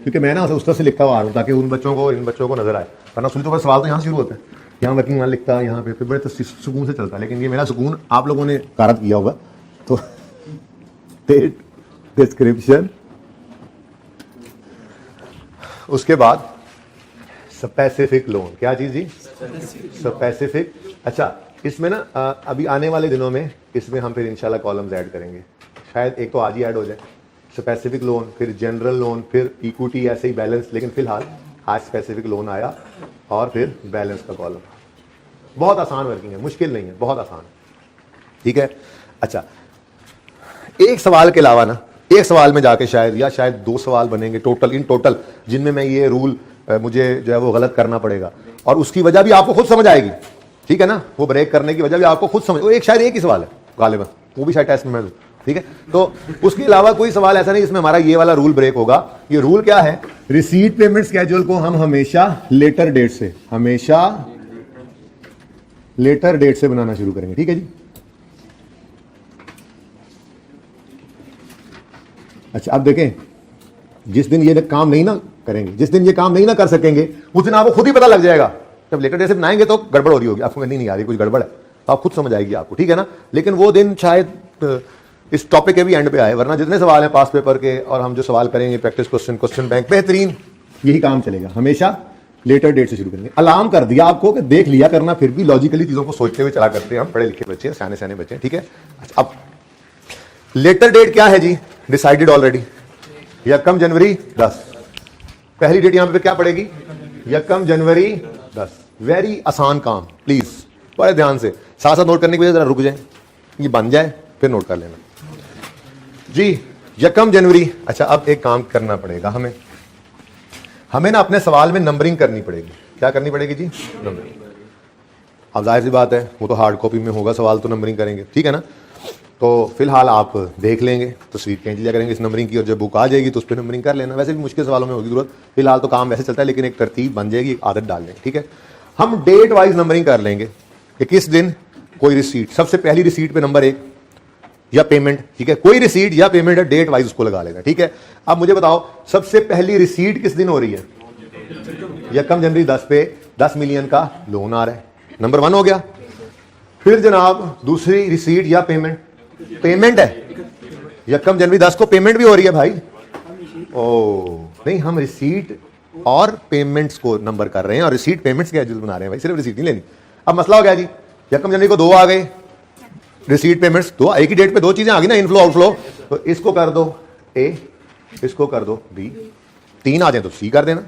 क्योंकि मैं ना उस तरह से लिखता हुआ आ रहा हूँ ताकि उन बच्चों को इन बच्चों को नजर आए, वरना सुनते हुए सवाल तो यहाँ शुरू होता है, यहाँ वर्किंग मैन लिखता है यहाँ पे, फिर बड़े तो सुकून से चलता है, लेकिन ये मेरा सुकून आप लोगों ने कारत किया होगा। तो डेट, डिस्क्रिप्शन, उसके बाद स्पेसिफिक लोन, क्या चीज जी, स्पेसिफिक। अच्छा इसमें ना अभी आने वाले दिनों में इसमें हम फिर इंशाल्लाह कॉलम्स ऐड करेंगे, शायद एक तो आज ही ऐड हो जाए, स्पेसिफिक लोन, फिर जनरल लोन, फिर इक्विटी, ऐसे ही बैलेंस, लेकिन फिलहाल आज स्पेसिफिक लोन आया और फिर बैलेंस का कॉलम। बहुत आसान वर्किंग है, मुश्किल नहीं है, बहुत आसान है, ठीक है। अच्छा एक सवाल के अलावा ना, एक सवाल में जाके शायद 2 सवाल बनेंगे टोटल, इन टोटल, जिनमें मैं ये रूल मुझे जो है वो गलत करना पड़ेगा, और उसकी वजह भी आपको खुद समझ आएगी, ठीक है ना, वो ब्रेक करने की वजह भी आपको खुद समझ, वो शायद एक ही सवाल है गालिबन, वो भी शायद टेस्ट में मैं, ठीक है। तो उसके अलावा कोई सवाल ऐसा नहीं जिसमें हमारा ये वाला रूल ब्रेक होगा। ये रूल क्या है, रिसीट पेमेंट स्केड्यूल को हम हमेशा लेटर डेट से बनाना शुरू करेंगे, ठीक है जी। अच्छा अब देखें, जिस दिन ये काम नहीं ना करेंगे, जिस दिन ये काम नहीं ना कर सकेंगे, उस दिन आपको खुद ही पता लग जाएगा। जब लेटर डेट से बनाएंगे तो गड़बड़ हो रही होगी, आपको नहीं आ रही कुछ गड़बड़ है, तो आप खुद समझ आएगी आपको, ठीक है ना। लेकिन वो दिन शायद इस टॉपिक के भी एंड पे आए, वरना जितने सवाल हैं पास पेपर के और हम जो सवाल करेंगे प्रैक्टिस क्वेश्चन, क्वेश्चन बैंक, बेहतरीन यही काम चलेगा, हमेशा लेटर डेट से शुरू करेंगे। अलार्म कर दिया आपको कि देख लिया करना, फिर भी लॉजिकली चीजों को सोचते हुए चला करते हैं हम, पढ़े लिखे बच्चे, सियाने बच्चे, ठीक है। अच्छा अब लेटर डेट क्या है जी, डिसाइडेड ऑलरेडी, यकम जनवरी 10, पहली डेट यहां पे क्या पड़ेगी, यकम जनवरी 10। वेरी आसान काम, प्लीज बड़े ध्यान से, साथ साथ नोट करने की वजह जरा रुक जाए, ये बन जाए फिर नोट कर लेना जी, यकम जनवरी। अच्छा अब एक काम करना पड़ेगा हमें ना अपने सवाल में नंबरिंग करनी पड़ेगी। क्या करनी पड़ेगी जी, नंबरिंग। अब जाहिर सी बात है वो तो हार्ड कॉपी में होगा सवाल, तो नंबरिंग करेंगे, ठीक है ना। तो फिलहाल आप देख लेंगे, तस्वीर खींच लिया करेंगे इस नंबरिंग की, और जब बुक आ जाएगी तो उस पर नंबरिंग कर लेना। वैसे भी मुश्किल सवालों में होगी जरूरत, फिलहाल तो काम वैसे चलता है, लेकिन एक तरतीब बन जाएगी, एक आदत डाल लेंगे, ठीक है। हम डेट वाइज नंबरिंग कर लेंगे कि किस दिन कोई रिसीट, सबसे पहली रिसीट पे नंबर 1 या पेमेंट, ठीक है, कोई रिसीट या पेमेंट है, डेट वाइज उसको लगा लेना, ठीक है। अब मुझे बताओ सबसे पहली रिसीट किस दिन हो रही है, यकम जनवरी 10 पे 10 मिलियन का लोन आ रहा है, नंबर 1 हो गया। फिर जनाब दूसरी रिसीट या पेमेंट है, यकम जनवरी 10 को पेमेंट भी हो रही है भाई, ओ नहीं, हम रिसीट और पेमेंट्स को नंबर कर रहे हैं और रिसीट पेमेंट्स के एजुअल बना रहे हैं भाई, सिर्फ रिसीट नहीं लेनी। अब मसला हो गया जी, यकम जनवरी को 2 आ गए, रिसीट पेमेंट्स 2, एक ही डेट पे 2 चीजें आ गई ना, इनफ्लो आउटफ्लो, तो इसको कर दो ए, इसको कर दो बी, 3 आ जाए तो सी कर देना,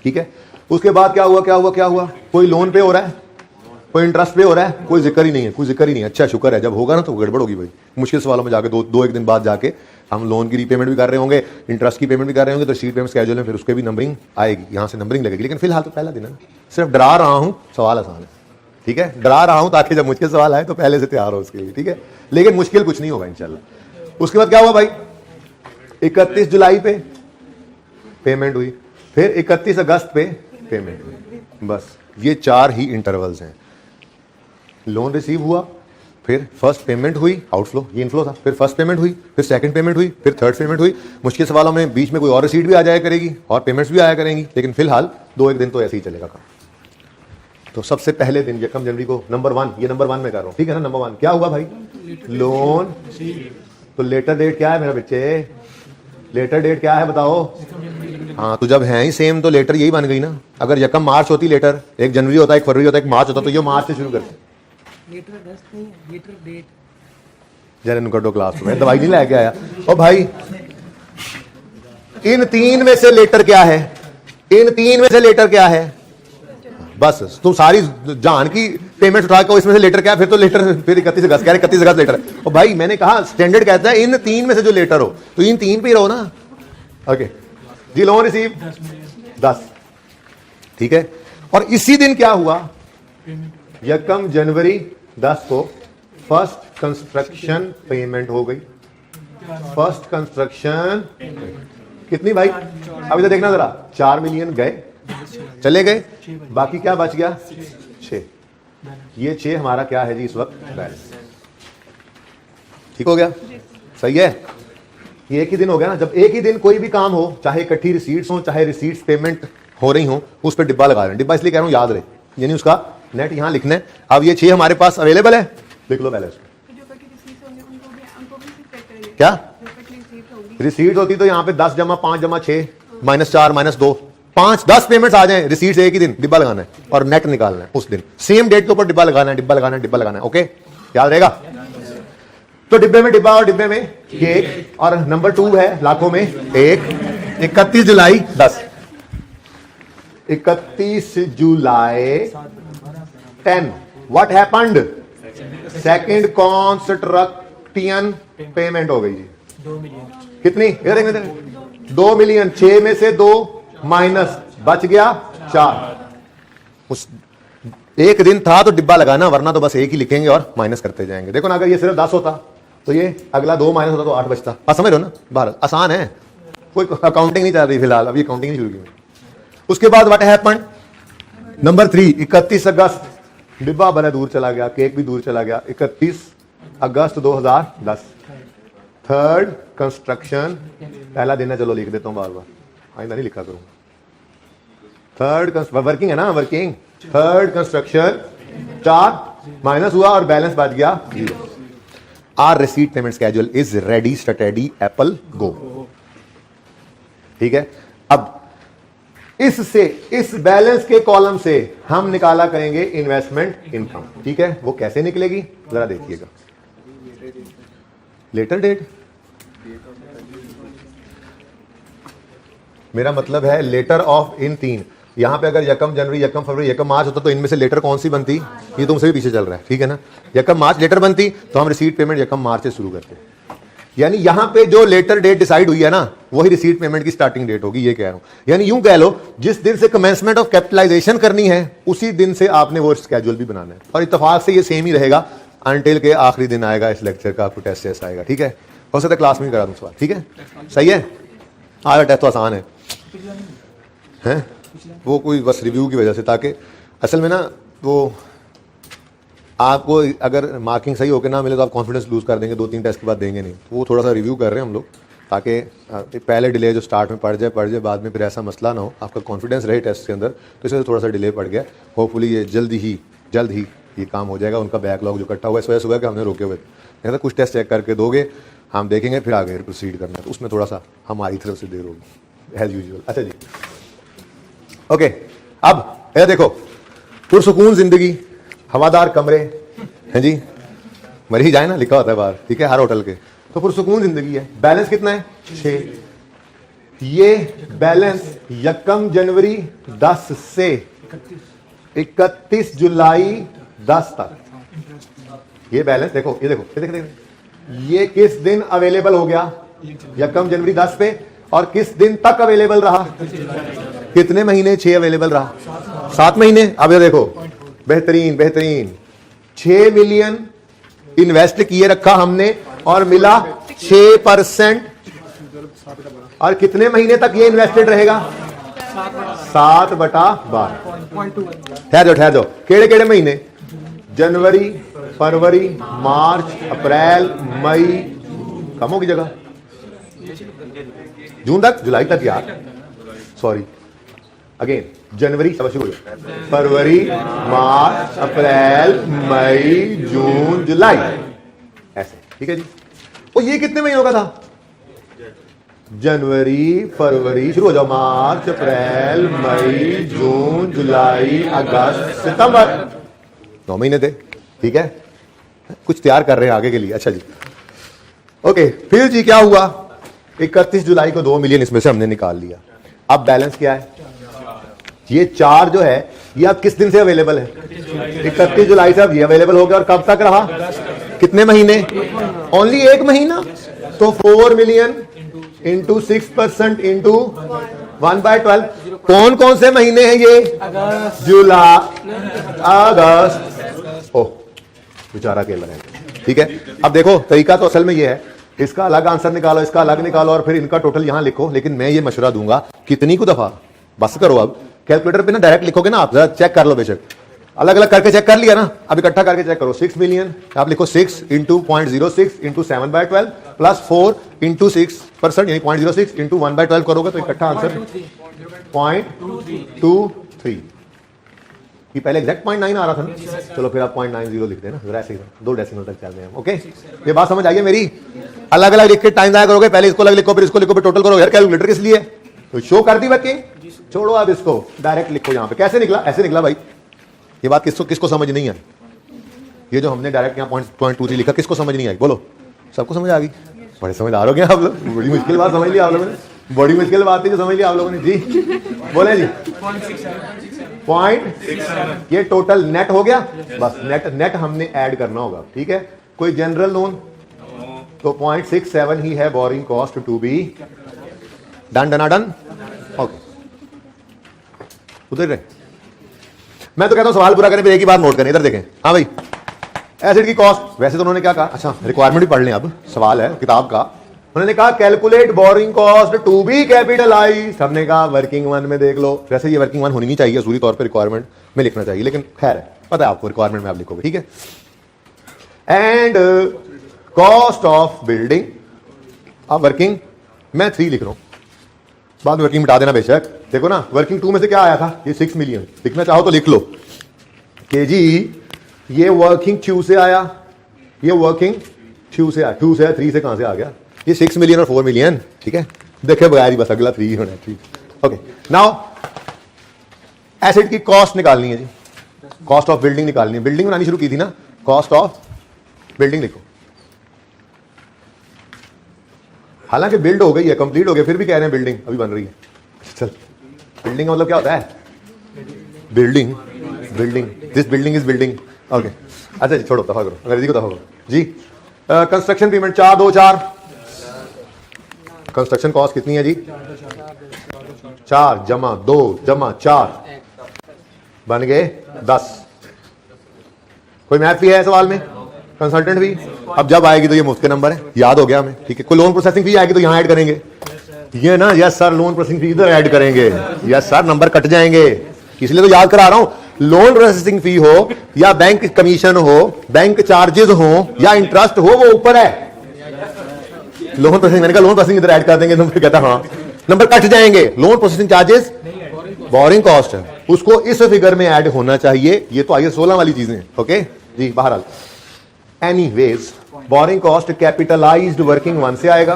ठीक है। उसके बाद क्या हुआ, कोई लोन पे हो रहा है, कोई इंटरेस्ट पे हो रहा है, कोई जिक्र ही नहीं है, अच्छा शुक्र है, जब होगा ना तो गड़बड़ होगी भाई, मुश्किल सवालों में जाके दो एक दिन बाद जाके हम लोन की रीपेमेंट भी कर रहे होंगे, इंटरेस्ट की पेमेंट भी कर रहे होंगे, तो शीट पेमेंट स्केड्यूल में फिर उसके भी नंबरिंग आएगी, यहाँ से नंबरिंग लगेगी। लेकिन फिलहाल तो पहला दिन है, सिर्फ डरा रहा हूँ, सवाल आसान है, ठीक है, डरा रहा हूँ ताकि जब मुश्किल सवाल आए तो पहले से तैयार हो उसके लिए, ठीक है। लेकिन मुश्किल कुछ नहीं होगा इंशाल्लाह। उसके बाद क्या हुआ भाई, 31 जुलाई पे पेमेंट हुई, फिर 31 अगस्त पे पेमेंट हुई, बस ये 4 ही इंटरवल्स हैं। लोन रिसीव हुआ, फिर फर्स्ट पेमेंट हुई, आउटफ्लो, ये इनफ्लो था, फिर फर्स्ट पेमेंट हुई, फिर सेकंड पेमेंट हुई, फिर थर्ड पेमेंट हुई। मुश्किल सवालों में बीच में कोई और रिसीट भी आ जाया करेगी और पेमेंट्स भी आया करेंगी, लेकिन फिलहाल 2-1 दिन तो ऐसे ही चलेगा काम। तो सबसे पहले दिन यकम जनवरी को नंबर 1, ये नंबर 1 में कर रहा हूं, ठीक है ना, नंबर 1 क्या हुआ भाई, लोन। तो लेटर डेट क्या है मेरे बच्चे, लेटर डेट क्या है बताओ, हाँ तो जब है ही सेम तो लेटर यही बन गई ना। अगर यकम मार्च होती लेटर, 1 जनवरी होता, 1 फरवरी होता, 1 मार्च होता, तो ये मार्च से शुरू करते, लेटर डेट जरा नुकड़ो क्लास में दवाई नहीं लेके आया। ओ भाई इन 3 में से लेटर क्या है, इन 3 में से लेटर क्या है, बस तुम सारी जान की पेमेंट उठा के इसमें से लेटर क्या है, फिर तो लेटर, फिर 31 अगस्त कह रहे 31 अगस्त लेटर है। ओ भाई मैंने कहा स्टैंडर्ड कहता है इन 3 में से जो लेटर हो, तो इन 3 पे ही रहो ना। ओके जी, लोन रिसीव 10, ठीक है। और इसी दिन क्या हुआ, यकम जनवरी 10 को फर्स्ट कंस्ट्रक्शन पेमेंट हो गई। फर्स्ट कंस्ट्रक्शन कितनी भाई, अभी तो देखना जरा, 4 मिलियन गए, चले गए, बाकी क्या बच गया 6। ये 6 हमारा क्या है जी इस वक्त बैलेंस। ठीक हो गया, सही है। ये एक ही दिन हो गया ना। जब एक ही दिन कोई भी काम हो, चाहे इकट्ठी रिसीट्स हो चाहे रिसीट्स पेमेंट हो रही हो, उस पर डिब्बा लगा रहे हैं। डिब्बा इसलिए कह रहा हूं याद रहे, यानी उसका नेट यहां लिखना है। अब ये 6 हमारे पास अवेलेबल है, लिख लो बैलेंस। क्या रिसीट होती तो यहां पे 10 जमा 5 जमा 6 -4 -2 5 10 पेमेंट्स आ जाएं, रिसीट्स एक ही दिन, डिब्बा लगाना है और नेट निकालना है उस दिन, सेम डेट के ऊपर डिब्बा लगाना है, डिब्बा लगाना है, डिब्बा लगाना है। ओके, याद रहेगा। तो डिब्बे में डिब्बा और डिब्बे में केक, और नंबर 2 है लाखों में 1। 31 जुलाई 10, 31 जुलाई 10। What happened? सेकंड कंस्ट्रक्टियन पेमेंट हो गई जी। 2 मिलियन। कितनी? इधर 2 मिलियन। 6 में से 2 माइनस, बच गया 4। उस एक दिन था तो डिब्बा लगाना, वरना तो बस एक ही लिखेंगे और माइनस करते जाएंगे। देखो ना, अगर ये सिर्फ 10 होता तो ये अगला 2 माइनस होता तो 8 बचता। आप समझ रहे हो ना, भारत आसान है, कोई अकाउंटिंग नहीं चल रही फिलहाल, अभी अकाउंटिंग नहीं शुरू की। उसके बाद व्हाट हैपेंड? नंबर 3, 31 अगस्त, डिब्बा बड़ा दूर चला गया, केक भी दूर चला गया। 31 अगस्त 2010, थर्ड कंस्ट्रक्शन। पहला दिन है, चलो लिख देता हूं, बार बार आइंदा नहीं लिखा करूंगा। थर्ड वर्किंग है ना, वर्किंग। थर्ड कंस्ट्रक्शन 4 माइनस हुआ और बैलेंस बच गया 0। Our receipt payment schedule is ready, स्ट्रेटेडी एप्पल गो। ठीक है। अब इससे, इस बैलेंस के कॉलम से हम निकाला करेंगे इन्वेस्टमेंट इनकम। ठीक है, वो कैसे निकलेगी जरा देखिएगा। लेटर डेट, मेरा मतलब है लेटर ऑफ इन 3। यहां पे अगर यकम जनवरी, यकम फरवरी, यकम मार्च होता तो इनमें से लेटर कौन सी बनती? ये तुमसे भी पीछे चल रहा है, ठीक है ना। यकम मार्च लेटर बनती तो हम रिसीट पेमेंट यकम मार्च से शुरू करते। यानी यहां पे जो लेटर डेट डिसाइड हुई है ना, वही रिसीट पेमेंट की स्टार्टिंग डेट होगी, ये कह रहा हूं। यानी यूं कह लो, जिस दिन से कमेंसमेंट ऑफ कैपिटलाइजेशन करनी है उसी दिन से आपने वो स्केड्यूल भी बनाना है। और इत्तेफाक से ये सेम ही रहेगा अंटिल के आखिरी दिन आएगा इस लेक्चर का, आपको टेस्ट आएगा। ठीक है, हो सकता है क्लास में करा दूं सवाल। ठीक है, सही है। आज टेस्ट तो आसान है, हैं? वो कोई बस रिव्यू की वजह से, ताकि असल में ना वो आपको अगर मार्किंग सही होकर ना मिले तो आप कॉन्फिडेंस लूज कर देंगे, 2-3 टेस्ट के बाद देंगे नहीं। तो वो थोड़ा सा रिव्यू कर रहे हैं हम लोग, ताकि पहले डिले जो स्टार्ट में पड़ जाए बाद में फिर ऐसा मसला ना हो, आपका कॉन्फिडेंस रहे टेस्ट के अंदर। तो इसमें थोड़ा सा डिले पड़ गया। होपफुली ये जल्द ही ये काम हो जाएगा। उनका बैकलॉग जो इकट्ठा हुआ है इस वजह से हुआ कि हमने रोके हुए थे। कुछ टेस्ट चेक करके दोगे, हम देखेंगे, फिर आगे प्रोसीड करना है, तो उसमें थोड़ा सा हमारी तरफ से देर होगी एज यूजुअल। अच्छा जी, ओके। अब ये देखो, पुरसुकून जिंदगी, हवादार कमरे हैं जी, मर ही जाए ना, लिखा होता है बाहर, ठीक है, हर होटल के। तो पुरसुकून जिंदगी है। बैलेंस कितना है? 6। ये बैलेंस यकम जनवरी 10 से 31 जुलाई 10 तक, ये बैलेंस देखो, ये देखो, ये देखो, ये किस दिन अवेलेबल हो गया? यकम जनवरी 10 पे। और किस दिन तक अवेलेबल रहा? कितने महीने? 6 अवेलेबल रहा, 7 महीने। अब ये देखो, बेहतरीन बेहतरीन, 6 मिलियन इन्वेस्ट किए रखा हमने और मिला 6%। और कितने महीने तक ये इन्वेस्टेड रहेगा? 7/12। ठहर जाओ, केड़े केड़े महीने? जनवरी, फरवरी, मार्च, अप्रैल, मई, कम होगी जगह, जून तक, जुलाई तक यार, सॉरी अगेन, जनवरी सब शुरू हो गया, फरवरी, मार्च, अप्रैल, मई, जून, जुलाई, ऐसे। ठीक है जी। और ये कितने महीनों का था? जनवरी, फरवरी, शुरू हो जाओ, मार्च, अप्रैल, मई, जून, जुलाई, अगस्त, सितंबर, 9 महीने थे। ठीक है, कुछ तैयार कर रहे हैं आगे के लिए। अच्छा जी, ओके। फिर जी क्या हुआ? 31 जुलाई को 2 मिलियन इसमें से हमने निकाल लिया। अब बैलेंस क्या है? ये 4 जो है ये अब किस दिन से अवेलेबल है? 31 जुलाई से अब ये अवेलेबल हो गया। और कब तक रहा? कितने महीने? ओनली 1 महीना। तो 4 मिलियन इंटू 6% इंटू 1/12। कौन कौन से महीने हैं ये? जुलाई, अगस्त। ओह, बेचारा केवल है। ठीक है, अब देखो, तरीका तो असल में ये है, इसका अलग आंसर निकालो, इसका अलग निकालो और फिर इनका टोटल यहां लिखो। लेकिन मैं ये मशवरा दूंगा, कितनी को दफा बस करो, अब कैलकुलेटर पे ना डायरेक्ट लिखोगे ना, आप जरा चेक कर लो, बेशक अलग अलग करके चेक कर लिया ना, अब इकट्ठा करके चेक करो। 6 मिलियन आप लिखो 6 इंटू 0.06 इंटू 7/12 प्लस 4 इंटू 6% यानी 0.06 इंटू 1/12 करोगे तो इकट्ठा आंसर 0.23। ये पहले एग्जैक्ट 0.9 आ रहा था ना, चलो फिर आप 0.90 लिख देना, जरा ऐसे 2 डेसिमल तक चल रहे हैं। ओके, ये बात समझ आई है मेरी? अलग अलग लिख के टाइम जाया करोगे, पहले इसको अलग लिखो फिर इसको लिखो फिर टोटल करो। यार कैलकुलेटर किस लिए? तो शो कर दी वर्किंग, छोड़ो अब इसको, डायरेक्ट लिखो। यहाँ पे कैसे निकला? ऐसे निकला भाई। ये बात किसको समझ नहीं आई? ये जो हमने डायरेक्ट यहाँ 0.23 लिखा किसको समझ नहीं आई? बोलो, सबको समझ आ गई? बड़े समझदार हो गए आप लोग, बड़ी मुश्किल बात समझ लिया आप लोगों ने, बड़ी मुश्किल बात थी जो समझ लिया आप लोगों ने। जी बोले जी 0.67 ये टोटल नेट हो गया, बस नेट हमने ऐड करना होगा। ठीक है, कोई जनरल लोन तो 0.67 ही है borrowing cost to be done. Done okay, उधर रहे। मैं तो कहता हूं सवाल पूरा करें फिर एक ही बात नोट करें। इधर देखें, हाँ भाई, एसिड की कॉस्ट, वैसे तो उन्होंने क्या कहा, अच्छा रिक्वायरमेंट भी पढ़ लें, अब सवाल है किताब का। उन्होंने कहा calculate borrowing cost to be capitalize, हमने कहा वर्किंग वन में देख लो। वैसे ये वर्किंग वन होनी नहीं चाहिए, सूरी तौर पे रिक्वायरमेंट में लिखना चाहिए, लेकिन खैर है, पता है आपको, रिक्वायरमेंट में आप लिखोगे। ठीक है, एंड कॉस्ट ऑफ बिल्डिंग, अब वर्किंग मैं 3 लिख रहा हूं, बाद में वर्किंग मिटा देना बेशक। देखो ना, वर्किंग 2 में से क्या आया था? ये 6 मिलियन, लिखना चाहो तो लिख लो के जी, ये वर्किंग 2 से आया, ये वर्किंग 2 से आया, 2 से 3 से कहां से आ गया? ये 6 मिलियन और 4 मिलियन। ठीक है, देखे बगैर ही बस अगला 3 होना है। ओके, नाउ एसिड की कॉस्ट निकालनी है जी, कॉस्ट ऑफ बिल्डिंग निकालनी है। बिल्डिंग बनानी शुरू की थी ना, कॉस्ट ऑफ बिल्डिंग लिखो। हालांकि बिल्ड हो गई है, कंप्लीट हो गया, फिर भी कह रहे हैं बिल्डिंग अभी बन रही है। चल, बिल्डिंग का मतलब क्या होता है? Building, this building is building. Okay, अच्छा जी, छोड़ो, दफा करो, अंग्रेजी को दफा करो जी। कंस्ट्रक्शन पेमेंट 424, कंस्ट्रक्शन कॉस्ट कितनी है जी? 4 जमा 2 जमा 4 बन गए 10। कोई मैथ भी है सवाल में? कंसल्टेंट भी? अब जब आएगी तो ये मुफ्त के नंबर है, याद हो गया हमें। ठीक है, कोई लोन प्रोसेसिंग फी आएगी तो यहां ऐड करेंगे, ये ना, yes sir loan processing fee इधर ऐड करेंगे, यस सर नंबर कट जाएंगे, इसलिए तो याद करा रहा हूं। लोन प्रोसेसिंग फी हो या बैंक कमीशन हो, बैंक चार्जेस हो या इंटरेस्ट हो, वो ऊपर है। लोन प्रोसेसिंग, मैंने कहा लोन प्रोसेसिंग इधर ऐड कर देंगे, नंबर कहता हाँ नंबर कट जाएंगे। Loan processing charges borrowing cost है, उसको इस फिगर में ऐड होना चाहिए। ये तो IAS 16 वाली चीजें हैं। ओके जी, बहरहाल anyways borrowing cost capitalised working one से आएगा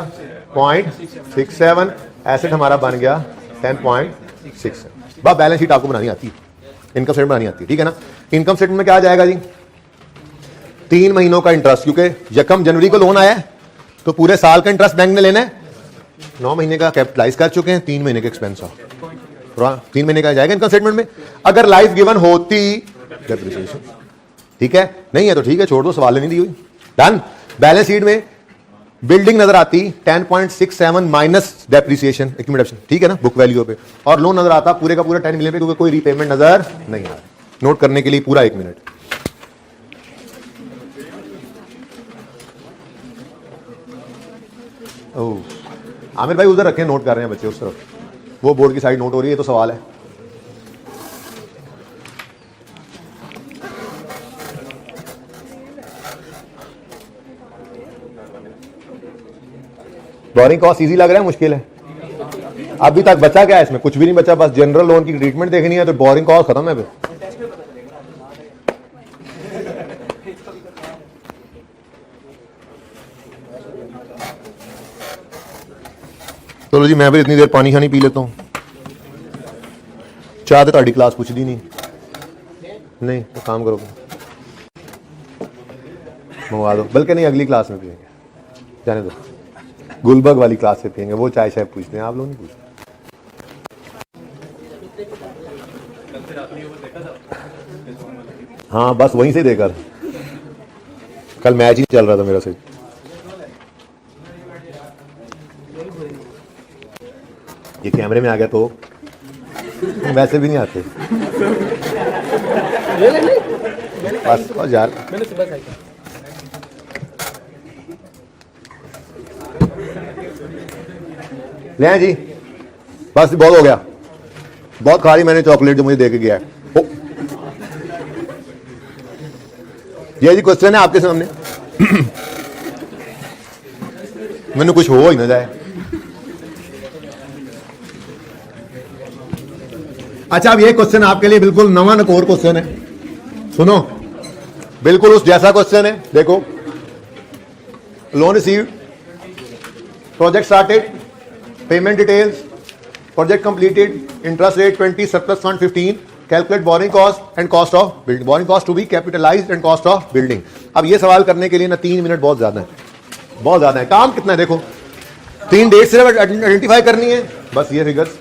0.67, एसेट हमारा बन गया 10.67। बस बैलेंस शीट आपको बनानी आती है, इनकम स्टेटमेंट बनानी आती है। ठीक है ना, इनकम स्टेटमेंट में क्या आ जाएगा जी? 3 महीनों का इंटरेस्ट, क्योंकि यकम जनवरी को लोन आया है तो पूरे साल का इंटरेस्ट बैंक ने लेना है। 9 महीने का कैपिटलाइज कर चुके हैं, 3 महीने का एक्सपेंस हो, 3 महीने का जाएगा इनकम स्टेटमेंट में। अगर लाइफ गिवन होती डेप्रिसिएशन, ठीक है, नहीं है तो ठीक है, छोड़ दो, सवाल नहीं दी हुई, डन। बैलेंस शीट में बिल्डिंग नजर आती 10.67 माइनस डेप्रिसिएशन एक्यूमुलेशन, ठीक है ना, बुक वैल्यू पे, और लोन नजर आता पूरे का पूरा 10 मिलियन पे, क्योंकि कोई रीपेमेंट नजर नहीं आ रहा। नोट करने के लिए पूरा 1 मिनट। आमिर भाई उधर रखें, नोट कर रहे हैं बच्चे उस तरफ, वो बोर्ड की साइड नोट हो रही है, तो सवाल है। बोरिंग कॉस्ट इजी लग रहा है, मुश्किल है? अभी तक बचा क्या है इसमें? कुछ भी नहीं बचा, बस जनरल लोन की ट्रीटमेंट देखनी है तो बोरिंग कॉस्ट खत्म है। चलो जी, मैं भी इतनी देर पानी शानी पी लेता हूँ। चाह तो ताड़ी क्लास पूछ दी नहीं तो काम करो, मंगवा दो, बल्कि नहीं अगली क्लास में पियेंगे, जाने दो, गुलबर्ग वाली क्लास से पियेंगे, वो चाय शायद पूछते हैं, आप लोग नहीं पूछते। हाँ बस वहीं से देकर, कल मैच ही चल रहा था मेरा से। ये कैमरे में आ गया तो वैसे भी नहीं आते बस यार। ले जी, बस बहुत हो गया। बहुत खा रही मैंने चॉकलेट जो मुझे दे के गया है। ये जी क्वेश्चन है आपके सामने। मैंने कुछ हो ही ना जाए। अच्छा, अब ये क्वेश्चन आपके लिए बिल्कुल नवा नकोर क्वेश्चन है, सुनो, बिल्कुल उस जैसा क्वेश्चन है। देखो, loan received, project started, payment details, project completed, interest rate 20, surplus fund 15, calculate borrowing cost and cost of building, borrowing cost to be capitalized and cost of building. अब ये सवाल करने के लिए ना 3 मिनट बहुत ज्यादा है, बहुत ज्यादा है। काम कितना है देखो, 3 डेट सिर्फ आइडेंटिफाई करनी है, बस ये फिगर्स।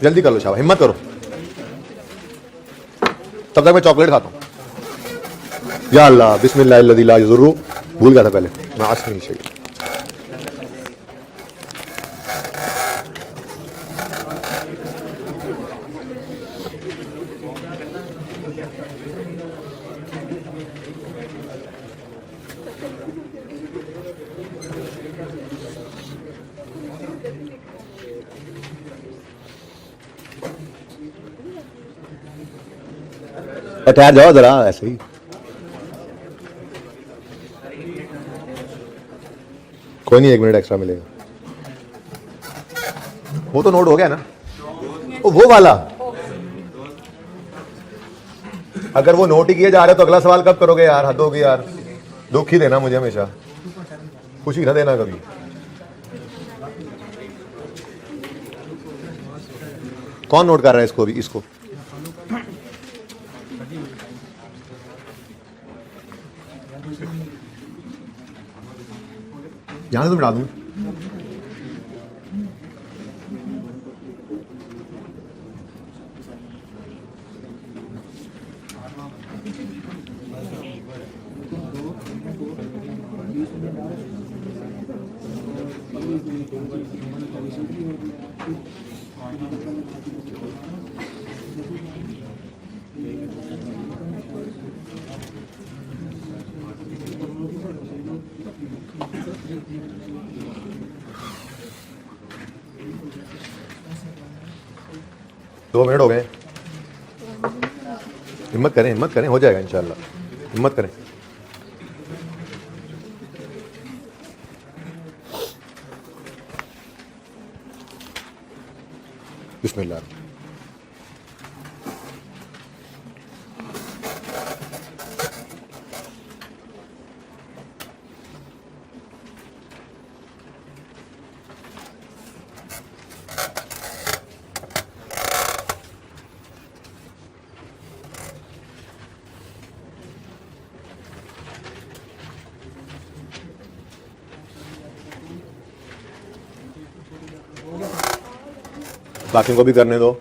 जल्दी कर लो शाबाश, हिम्मत करो, तब तक मैं चॉकलेट खाता हूं। या अल्लाह, बिस्मिल्लाह ला यज़ुर्रु, भूल गया था पहले मैं, आज नहीं चाहिए। ठहर जाओ जरा, ऐसे ही कोई नहीं, 1 मिनट एक्स्ट्रा मिलेगा। वो तो नोट हो गया ना, वो वाला। अगर वो नोट ही किए जा रहे तो अगला सवाल कब करोगे यार? हद होगी यार, दुख ही देना मुझे हमेशा, कुछ ही ना देना कभी। कौन नोट कर रहा है इसको भी? इसको यहां से तो मिटा दूं। दो मिनट हो गए, हिम्मत करें, हिम्मत करें, हो जाएगा इंशाल्लाह, हिम्मत करें। बिस्मिल्लाह। बाकी को भी करने दो।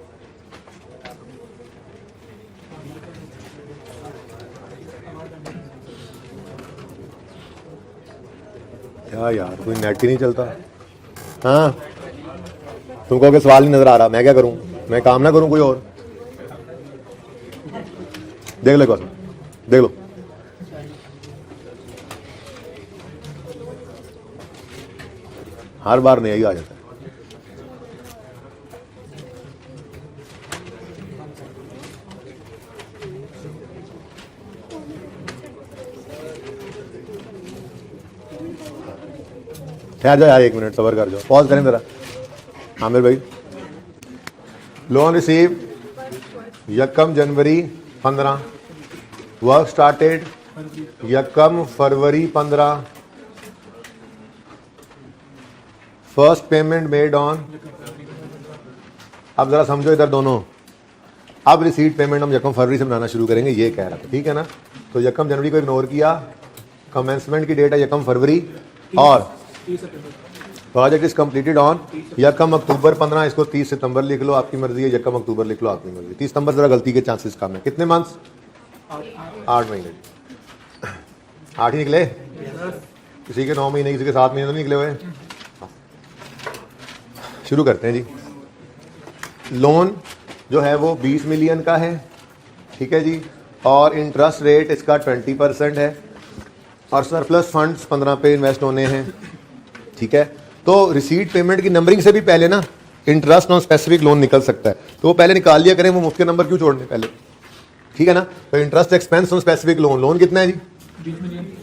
क्या यार, कोई नेट ही नहीं चलता। हाँ, तुमको के सवाल नहीं नजर आ रहा, मैं क्या करूं? मैं काम ना करूं कोई और? देख लो, देख लो। हर बार नहीं आ जाता है। ठहर जाओ यार, 1 मिनट सबर कर जाओ, पॉज करें जरा। आमिर भाई, loan receive 1 January 15, work started 1 February 15, first payment made on. अब जरा समझो इधर दोनों, अब रिसीट पेमेंट हम 1 फरवरी से बनाना शुरू करेंगे, ये कह रहा था, ठीक है ना? तो 1 जनवरी को इग्नोर किया, कमेंसमेंट की डेट है 1 फरवरी, और प्रोजेक्ट इज कंप्लीटेड ऑन 1 अक्टूबर 15, इसको 30 सितंबर लिख लो, आपकी मर्जी है, 1 अक्टूबर लिख लो, आपकी मर्जी। 30 सितंबर जरा गलती के चांसेस कम है। कितने मंथ्स? 8 महीने। 8 ही निकले? किसी के 9 महीने, किसी के 7 महीने तो नहीं निकले हुए। शुरू करते हैं जी। लोन जो है वो 20 मिलियन का है, ठीक है जी, और इंटरेस्ट रेट इसका 20% है, और सरप्लस फंड्स 15 पे इन्वेस्ट होने हैं, ठीक है। तो रिसीट पेमेंट की नंबरिंग से भी पहले ना इंटरेस्ट ऑन स्पेसिफिक लोन निकल सकता है, तो वो पहले निकाल लिया करें, वो मुफ्त के नंबर क्यों छोड़ने पहले, ठीक है ना। तो interest expense on specific loan, loan कितना है जी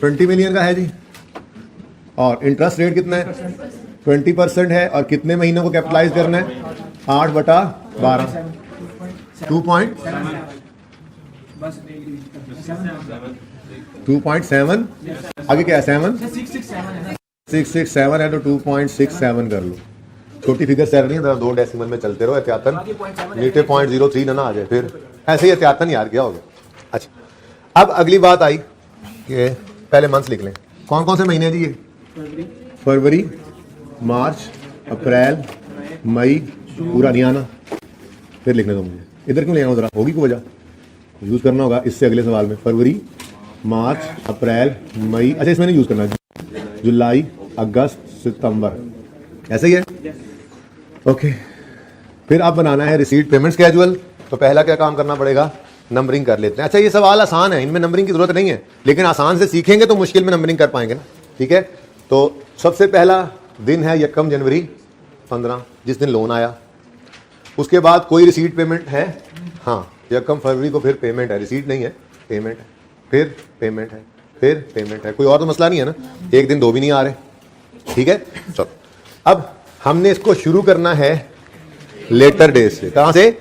20 मिलियन का है जी, और इंटरेस्ट रेट कितना है 20% है, और कितने महीनों को कैपिटलाइज करना है 8/12 2.7 आगे क्या है 7 667 है तो 2.67 कर लो, छोटी फिगर चल रही है, दो डेसिमल में चलते रहो एहतियातन, नीचे 0.03 ना आ जाए, फिर ऐसे ही एहतियातन यार क्या हो गया। अच्छा, अब अगली बात आई कि पहले मंथ्स लिख लें, कौन कौन से महीने जी ये, फरवरी, मार्च, अप्रैल, मई, पूरा नहीं आना, फिर लिखने दो मुझे, इधर क्यों ले आऊँ जरा, होगी कोई वजह, यूज करना होगा इससे अगले सवाल में, फरवरी, मार्च, अप्रैल, मई, अच्छा इसमें नहीं यूज करना, जुलाई, अगस्त, सितंबर, ऐसे ही है ओके। फिर आप बनाना है रिसीट पेमेंट स्केड्यूल, तो पहला क्या काम करना पड़ेगा, नंबरिंग कर लेते हैं। अच्छा ये सवाल आसान है, इनमें नंबरिंग की जरूरत नहीं है, लेकिन आसान से सीखेंगे तो मुश्किल में नंबरिंग कर पाएंगे ना, ठीक है। तो सबसे पहला दिन है 1 जनवरी 15, जिस दिन लोन आया, उसके बाद कोई रिसीट पेमेंट है, हाँ 1 फरवरी को फिर पेमेंट है, रिसीट नहीं है, पेमेंट है, फिर पेमेंट है, फिर पेमेंट है, कोई और तो मसला नहीं है ना, एक दिन दो भी नहीं आ रहे, ठीक है। चलो अब हमने इसको शुरू करना है लेटर डेट से, कहां से,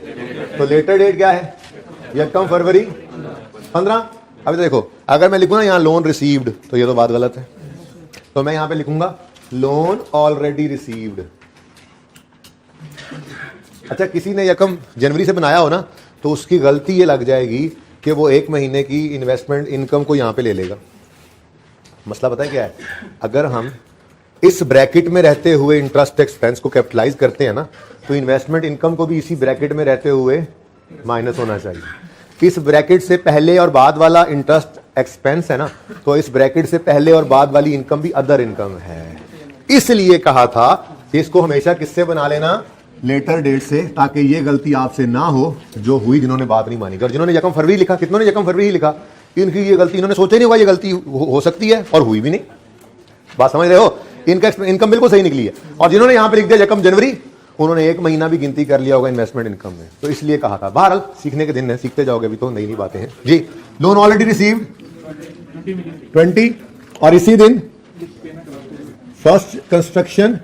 तो लेटर डेट क्या है 1 फरवरी 15। अभी तो देखो अगर मैं लिखूं ना यहाँ लोन रिसीव्ड, तो ये तो बात गलत है, तो मैं यहां पे लिखूंगा लोन ऑलरेडी रिसीव्ड। अच्छा किसी ने 1 जनवरी से बनाया हो ना, तो उसकी गलती ये लग जाएगी कि वो 1 महीने की इन्वेस्टमेंट इनकम को यहां पे ले लेगा। मसला पता है क्या है, अगर हम इस ब्रैकेट में रहते हुए इंटरेस्ट एक्सपेंस को कैपिटलाइज करते हैं ना, तो इन्वेस्टमेंट इनकम को भी इसी ब्रैकेट में रहते हुए माइनस होना चाहिए। इस ब्रैकेट से पहले और बाद वाला इंटरेस्ट एक्सपेंस है ना, तो इस ब्रैकेट से पहले और बाद वाली इनकम भी अदर इनकम है, इसलिए कहा था कि इसको हमेशा किससे बना लेना, लेटर डेट से, ताकि ये गलती आपसे ना हो जो हुई जिन्होंने बात नहीं मानी। अगर जिन्होंने 1 फरवरी लिखा, कितनों ने 1 फरवरी लिखा, इनकी ये गलती, इन्होंने सोचा ही नहीं होगा ये गलती हो सकती है, और हुई भी नहीं, बात समझ रहे हो, इनका इनकम बिल्कुल सही निकली है। और जिन्होंने यहां पे लिख दिया 1 जनवरी, उन्होंने 1 महीना भी गिनती कर लिया होगा इन्वेस्टमेंट इनकम में, तो इसलिए कहा था। बहरहाल सीखने के दिन है, सीखते जाओगे, अभी तो नई नई बातें हैं जी। लोन ऑलरेडी रिसीव्ड 20, और इसी दिन फर्स्ट कंस्ट्रक्शन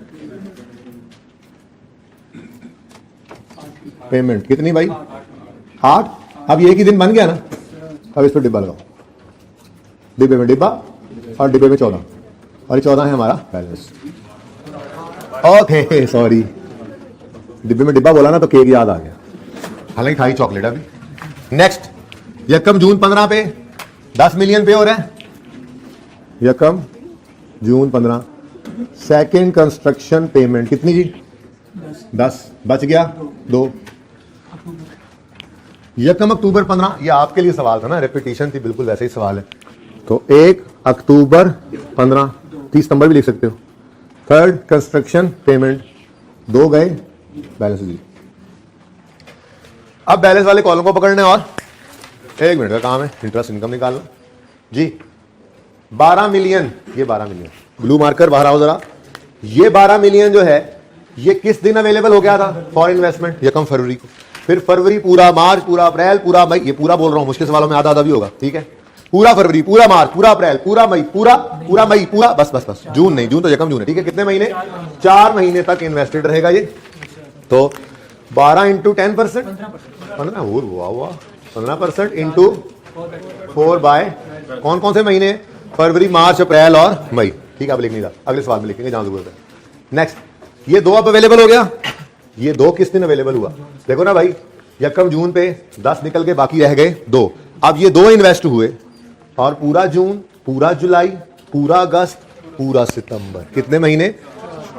पेमेंट कितनी भाई 8। अब ये एक ही दिन बन गया ना, अब इस पर डिब्बा लगाओ, डिब्बे में डिब्बा और डिब्बे में 14, और 14 है हमारा बैलेंस। ओके सॉरी, डिब्बे में डिब्बा बोला ना तो केक याद आ गया, हालांकि खाई चॉकलेट। अभी नेक्स्ट 1 जून 15 पे 10 मिलियन पे हो रहा है, 1 जून 15 सेकेंड कंस्ट्रक्शन पेमेंट कितनी जी 10, बच गया 2। 1 अक्टूबर 15, ये आपके लिए सवाल था ना, रेपिटेशन थी, बिल्कुल वैसे ही सवाल है। तो 1 अक्टूबर 15, 30 नंबर भी लिख सकते हो। थर्ड कंस्ट्रक्शन पेमेंट 2 गए, बैलेंस जी। अब बैलेंस वाले कॉलम को पकड़ने और 1 मिनट का काम है, इंटरेस्ट इनकम निकालना जी। 12 मिलियन, ये 12 मिलियन, ब्लू मार्कर बाहर आओ जरा, ये 12 मिलियन जो है ये किस दिन अवेलेबल हो गया था फॉर इन्वेस्टमेंट, 1 फरवरी को। फिर फरवरी पूरा, मार्च पूरा, अप्रैल पूरा, मई, ये पूरा बोल रहा हूं, मुश्किल सवालों में आधा आधा भी होगा, ठीक है। पूरा फरवरी, पूरा मार्च, पूरा अप्रैल, पूरा मई, पूरा मई, पूरा बस बस बस, जून नहीं, जून तो 1 जून है, ठीक है। कितने महीने, 4 महीने तक इन्वेस्टेड रहेगा ये। तो 12 इंटू 10%, 15% इंटू 4 बाय कौन कौन से महीने, फरवरी, मार्च, अप्रैल और मई, ठीक है। अब लिख नहीं था, अगले सवाल में लिखेंगे जहां जरूरत है। नेक्स्ट, ये 2 अब अवेलेबल हो गया, ये 2 किस दिन अवेलेबल हुआ, देखो ना भाई, 1 जून पे 10 निकल के बाकी रह गए 2। अब ये 2 इन्वेस्ट हुए, और पूरा जून, पूरा जुलाई, पूरा अगस्त, पूरा सितंबर, कितने महीने,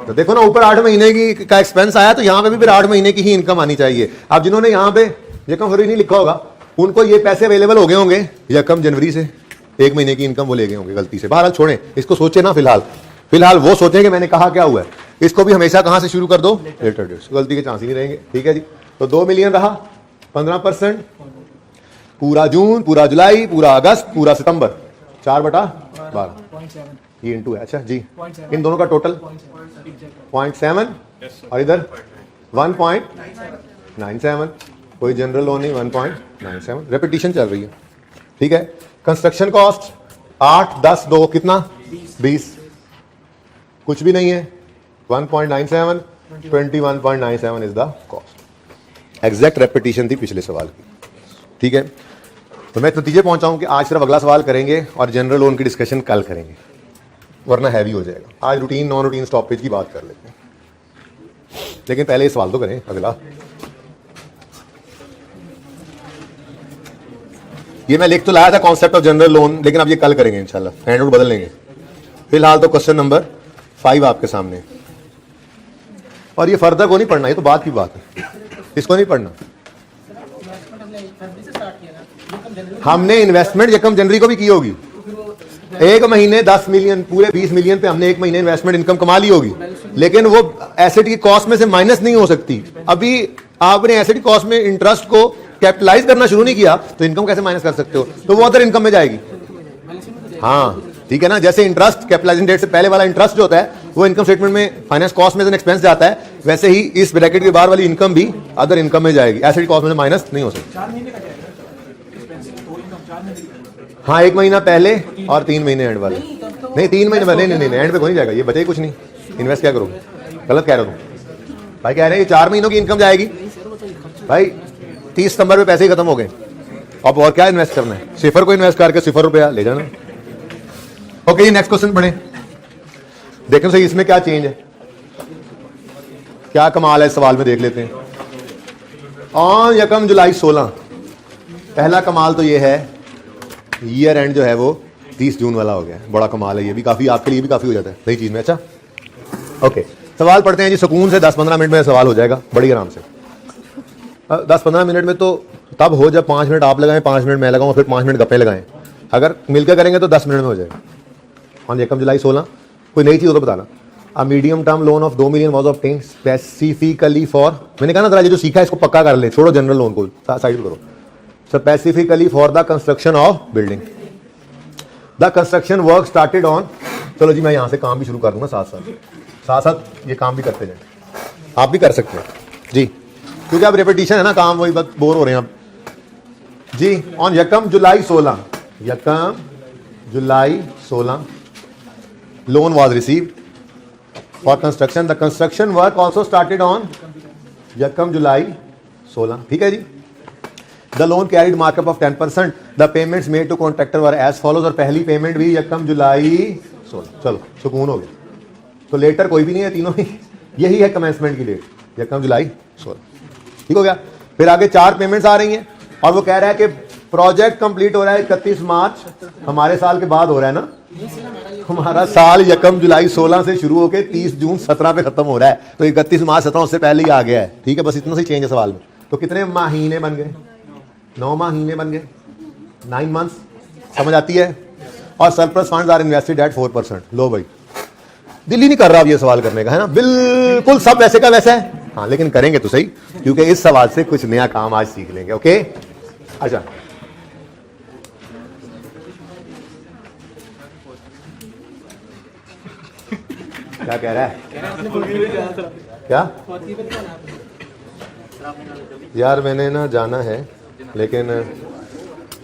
तो देखो ना ऊपर 8 महीने की का एक्सपेंस आया, तो यहां पे भी फिर 8 महीने की ही इनकम आनी चाहिए। अब जिन्होंने यहां पे 1 फरवरी नहीं लिखा होगा, उनको ये पैसे अवेलेबल हो गए होंगे 1 जनवरी से, 1 महीने की इनकम वो ले गए होंगे गलती से। बहरहाल छोड़ें इसको, सोचे ना फिलहाल वो सोचें कि मैंने कहा क्या हुआ है। इसको भी हमेशा कहां से शुरू कर दो, लेटर डेट, गलती के चांस ही नहीं रहेंगे, ठीक है जी। तो 2 मिलियन रहा, 15%, पूरा जून, पूरा जुलाई, पूरा अगस्त, पूरा सितंबर, 4/12, ये इंटू है, अच्छा जी। इन दोनों का टोटल 0.7, और इधर 1.97, कोई जनरल लोन नहीं, 1.97, रेपिटेशन चल रही है, ठीक है। कंस्ट्रक्शन कॉस्ट 8, 10, 2 कितना 20, कुछ भी नहीं है, 1.97, 21.97 is the cost. Exact repetition थी पिछले सवाल की, ठीक है। तो मैं नतीजे पहुंचा हूं कि आज सिर्फ अगला सवाल करेंगे और जनरल लोन की डिस्कशन कल करेंगे, वरना हैवी हो जाएगा। आज रूटीन नॉन रूटीन स्टॉपेज की बात कर लेते हैं, लेकिन पहले ये सवाल तो करें अगला। ये मैं लिख तो लाया था कॉन्सेप्ट ऑफ जनरल लोन, लेकिन अब ये कल करेंगे इंशाल्लाह, हैंड आउट बदल लेंगे। फिलहाल तो क्वेश्चन नंबर 5 आपके सामने, और ये फर्दर को नहीं पढ़ना, ये तो बात की बात है, इसको नहीं पढ़ना। हमने इन्वेस्टमेंट यकम जनवरी को भी की होगी, एक महीने 10 मिलियन, पूरे 20 मिलियन पे हमने एक महीने इन्वेस्टमेंट इनकम कमा ली होगी, लेकिन वो एसेट की कॉस्ट में से माइनस नहीं हो सकती। अभी आपने एसेट की कॉस्ट में इंटरेस्ट को कैपिटलाइज करना शुरू नहीं किया, तो इनकम कैसे माइनस कर सकते हो? तो वो अदर इनकम में जाएगी। हाँ ठीक है ना, जैसे इंटरेस्ट कैपिटलाइजिंग डेट से पहले वाला इंटरेस्ट जो होता है वो इनकम स्टेटमेंट में फाइनेंस कॉस्ट में एक्सपेंस जाता है, वैसे ही इस ब्रैकेट के बाहर वाली इनकम भी अदर इनकम में जाएगी, एसेट कॉस्ट में से माइनस नहीं हो सकती। हाँ, 1 महीना पहले और 3 महीने एंड वाले, नहीं 3 महीने पहले, नहीं एंड पे कोई नहीं जाएगा, ये बचे कुछ नहीं, इन्वेस्ट क्या करोगे? गलत कह रहे हो भाई, कह रहे हैं 4 महीनों की इनकम जाएगी भाई, 30 सितंबर में पैसे ही खत्म हो गए, अब और क्या इन्वेस्ट करना है? सिफर को इन्वेस्ट करके 0 रुपया ले जाना। ओके, नेक्स्ट क्वेश्चन पढ़े, देखें सही इसमें क्या चेंज है, क्या कमाल है इस सवाल में, देख लेते हैं। ऑन यकम जुलाई 16, पहला कमाल तो ये है ईयर एंड जो है वो 30 जून वाला हो गया, बड़ा कमाल है, ये भी काफी आपके लिए भी काफी हो जाता है नई चीज में। अच्छा ओके, सवाल पढ़ते हैं जी, सुकून से 10-15 मिनट में सवाल हो जाएगा बड़ी आराम से। 10-15 मिनट में तो तब हो जब 5 मिनट आप लगाएं, 5 मिनट मैं लगाऊं, फिर 5 मिनट गप्पे लगाएं, अगर मिलकर करेंगे तो 10 मिनट में हो जाएगा। ऑन यकम जुलाई 16, कोई नई चीज हो तो बताना। A medium term loan of 2 million was obtained specifically for, मैंने कहा ना जरा जो सीखा है इसको पक्का कर ले, छोड़ो जनरल लोन को साइड करो। Specifically for the construction of building, the construction work started on, चलो जी मैं यहां से काम भी शुरू कर दूंगा, साथ साथ ये काम भी करते जाए, आप भी कर सकते हैं जी, क्योंकि अब रेपिटेशन है ना, काम वही बस बोर हो रहे हैं आप जी। ऑन यकम जुलाई 16, यकम July 16 loan was received for construction, the construction work also started on यकम जुलाई 16, ठीक है जी। The loan carried markup of 10%, the payments made to contractor were as follows, और पहली पेमेंट भी यकम जुलाई 16, चलो सुकून हो गया। तो लेटर कोई भी नहीं है, तीनों ही यही है कमेंसमेंट की डेट, यकम जुलाई 16, ठीक हो गया। फिर आगे 4 पेमेंट्स आ रही हैं, और वो कह रहा है कि प्रोजेक्ट कंप्लीट हो रहा है 31 मार्च, हमारे साल के बाद हो रहा है ना, हमारा साल यकम जुलाई 16 से शुरू होकर 30 जून 17 पे खत्म हो रहा है, तो 31 मार्च 17 उससे पहले ही आ गया है, ठीक है। बस इतना सी चेंज है सवाल में। तो कितने महीने बन गए? 9 महीने बन गए, 9 मंथ्स, समझ आती है। और surplus funds are invested at 4%, लो भाई दिल ही नहीं कर रहा अब ये सवाल करने का, है ना, बिल्कुल सब वैसे का वैसा है। हाँ लेकिन करेंगे तो सही, क्योंकि इस सवाल से कुछ नया काम आज सीख लेंगे। ओके अच्छा, क्या कह रहा है? क्या यार, मैंने ना जाना है लेकिन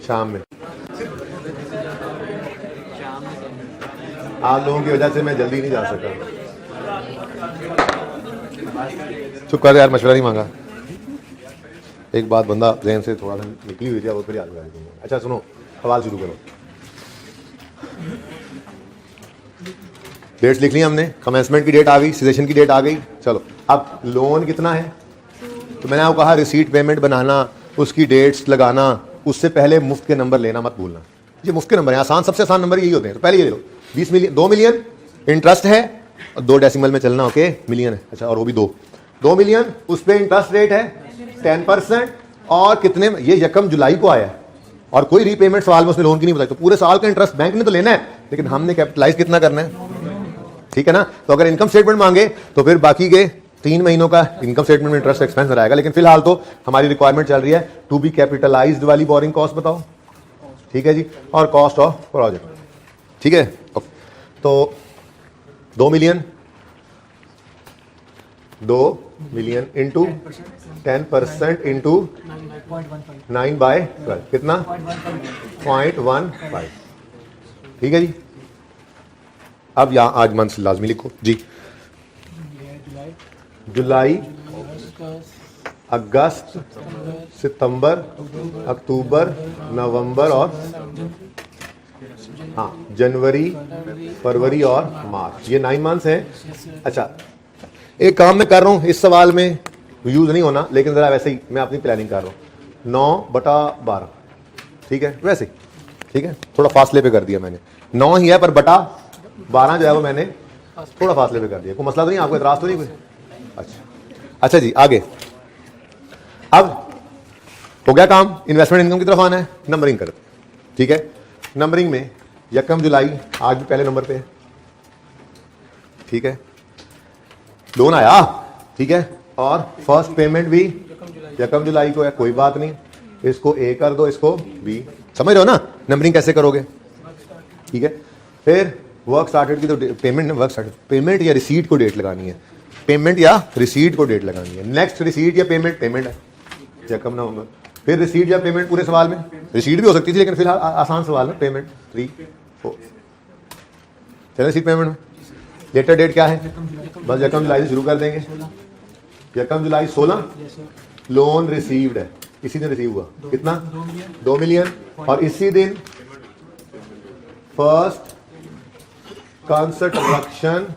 शाम में, आप लोगों की वजह से मैं जल्दी नहीं जा सका। चुप कर यार, मशवरा नहीं मांगा। एक बात बंदा जहन से थोड़ा सा निकली हुई थी, वो फिर याद कर दूंगा। अच्छा सुनो, सवाल शुरू करो। डेट्स लिख ली हमने, कमेंसमेंट की डेट आ गई, सिजेशन की डेट आ गई। चलो अब लोन कितना है, तो मैंने आपको कहा रिसीट पेमेंट बनाना, उसकी डेट्स लगाना, उससे पहले मुफ्त के नंबर लेना मत भूलना। ये मुफ्त के नंबर है, आसान, सबसे आसान नंबर यही होते हैं। तो पहले ये ले लो, 20 मिलियन, 2 मिलियन इंटरेस्ट है, और 2 डेसिमल में चलना, ओके, मिलियन है, अच्छा, और वो भी 2 मिलियन, उस पर इंटरेस्ट रेट है 10%, और कितने, ये यकम जुलाई को आया है, और कोई रीपेमेंट सवाल में उसने लोन की नहीं बताई, तो पूरे साल का इंटरेस्ट बैंक ने तो लेना है, लेकिन हमने कैपिटलाइज कितना करना है, ठीक है ना। तो अगर इनकम स्टेटमेंट मांगे तो फिर बाकी के 3 महीनों का इनकम स्टेटमेंट में इंटरेस्ट एक्सपेंस रहेगा, लेकिन फिलहाल तो हमारी रिक्वायरमेंट चल रही है टू बी कैपिटलाइज्ड वाली बोरिंग कॉस्ट बताओ, ठीक है जी, और कॉस्ट ऑफ प्रोजेक्ट, ठीक है। तो 2 मिलियन 2 मिलियन इंटू 10% इंटू 9/12 कितना 0.15। ठीक है जी। अब यहां आज मंथ लाजमी लिखो जी। जुलाई, अगस्त, सितंबर, अक्टूबर, नवंबर और हाँ जनवरी, फरवरी और मार्च, ये 9 मंथ्स हैं। अच्छा, एक काम मैं कर रहा हूं, इस सवाल में यूज नहीं होना, लेकिन जरा वैसे ही मैं अपनी प्लानिंग कर रहा हूं। 9/12, ठीक है, वैसे ही, ठीक है, थोड़ा फासले पे कर दिया मैंने। 9 ही है पर बटा 12 जो है वो मैंने थोड़ा फासले पे कर दिया। कोई मसला तो नहीं, आपको एतराज तो नहीं कोई? अच्छा जी, आगे। अब हो गया काम, इन्वेस्टमेंट इनकम की तरफ आना है, नंबरिंग करते हैं। ठीक है, नंबरिंग में यकम जुलाई आज भी पहले नंबर पे है। ठीक है, लोन आया, ठीक है, और फर्स्ट पेमेंट भी यकम जुलाई को है, कोई बात नहीं, इसको ए कर दो, इसको बी। समझ रहे हो ना नंबरिंग कैसे करोगे? ठीक है, फिर वर्क स्टार्टेड की तो पेमेंट, वर्क स्टार्टेड पेमेंट या रिसीट को डेट लगानी है, पेमेंट या रिसीट को डेट लगानी है। नेक्स्ट रिसीट या पेमेंट, पेमेंट है यकम नवंबर, फिर रिसीट या पेमेंट पूरे सवाल में, रिसीट भी हो सकती थी लेकिन फिलहाल आसान सवाल में पेमेंट 3 4। चलो रिसीट पेमेंट में लेटर डेट क्या है, बस यकम जुलाई से शुरू कर देंगे। यकम जुलाई 16 लोन रिसीव्ड है, इसी दिन रिसीव हुआ, कितना 2 मिलियन, और इसी दिन फर्स्ट कंस्ट्रक्शन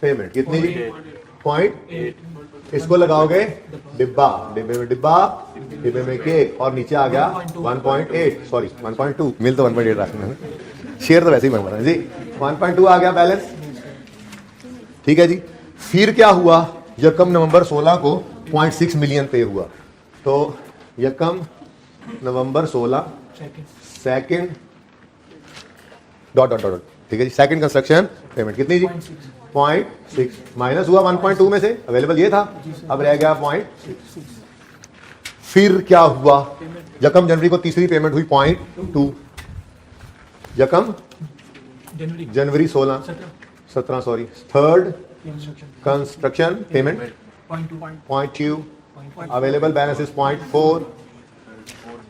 पेमेंट कितनी 0.8। इसको लगाओगे डिब्बा, डिब्बे में डिब्बा, डिब्बे में केक, और नीचे आ गया 1.8, सॉरी 1.2, मिल तो 1.8 रखना है, शेयर तो वैसे ही बन रहा है जी। 1.2 आ गया बैलेंस। ठीक है जी, फिर क्या हुआ, यकम नवंबर 16 को 0.6 मिलियन पे हुआ, तो यकम नवंबर 16 सेकंड डॉट डॉट डॉट, ठीक है जी, सेकंड कंस्ट्रक्शन पेमेंट कितनी जी 0.6, माइनस हुआ 1.2 में से, अवेलेबल ये था, अब रह गया 0.6। फिर क्या हुआ, यकम जनवरी को तीसरी पेमेंट हुई 0.2, यकम जनवरी 17 sorry, third construction payment 0.2, available balance is 0.4।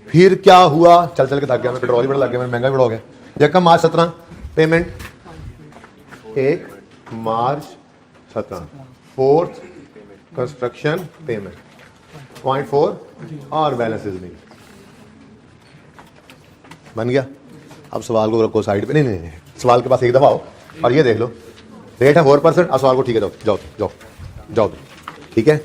फिर क्या हुआ, चल चल के थक गया मैं, पेट्रोल ही बड़ा लग गया, महंगा भी बड़ा हो गया। यकम मार्च 17 पेमेंट 1 मार्च 17, फोर्थ कंस्ट्रक्शन पेमेंट 0.4 और बैलेंसेस नहीं बन गया। अब सवाल को रखो साइड पे, नहीं, सवाल के पास एक दफा आओ और ये देख लो, रेट है 4%। अब सवाल को ठीक है, जाओ जाओ जाओ, ठीक है।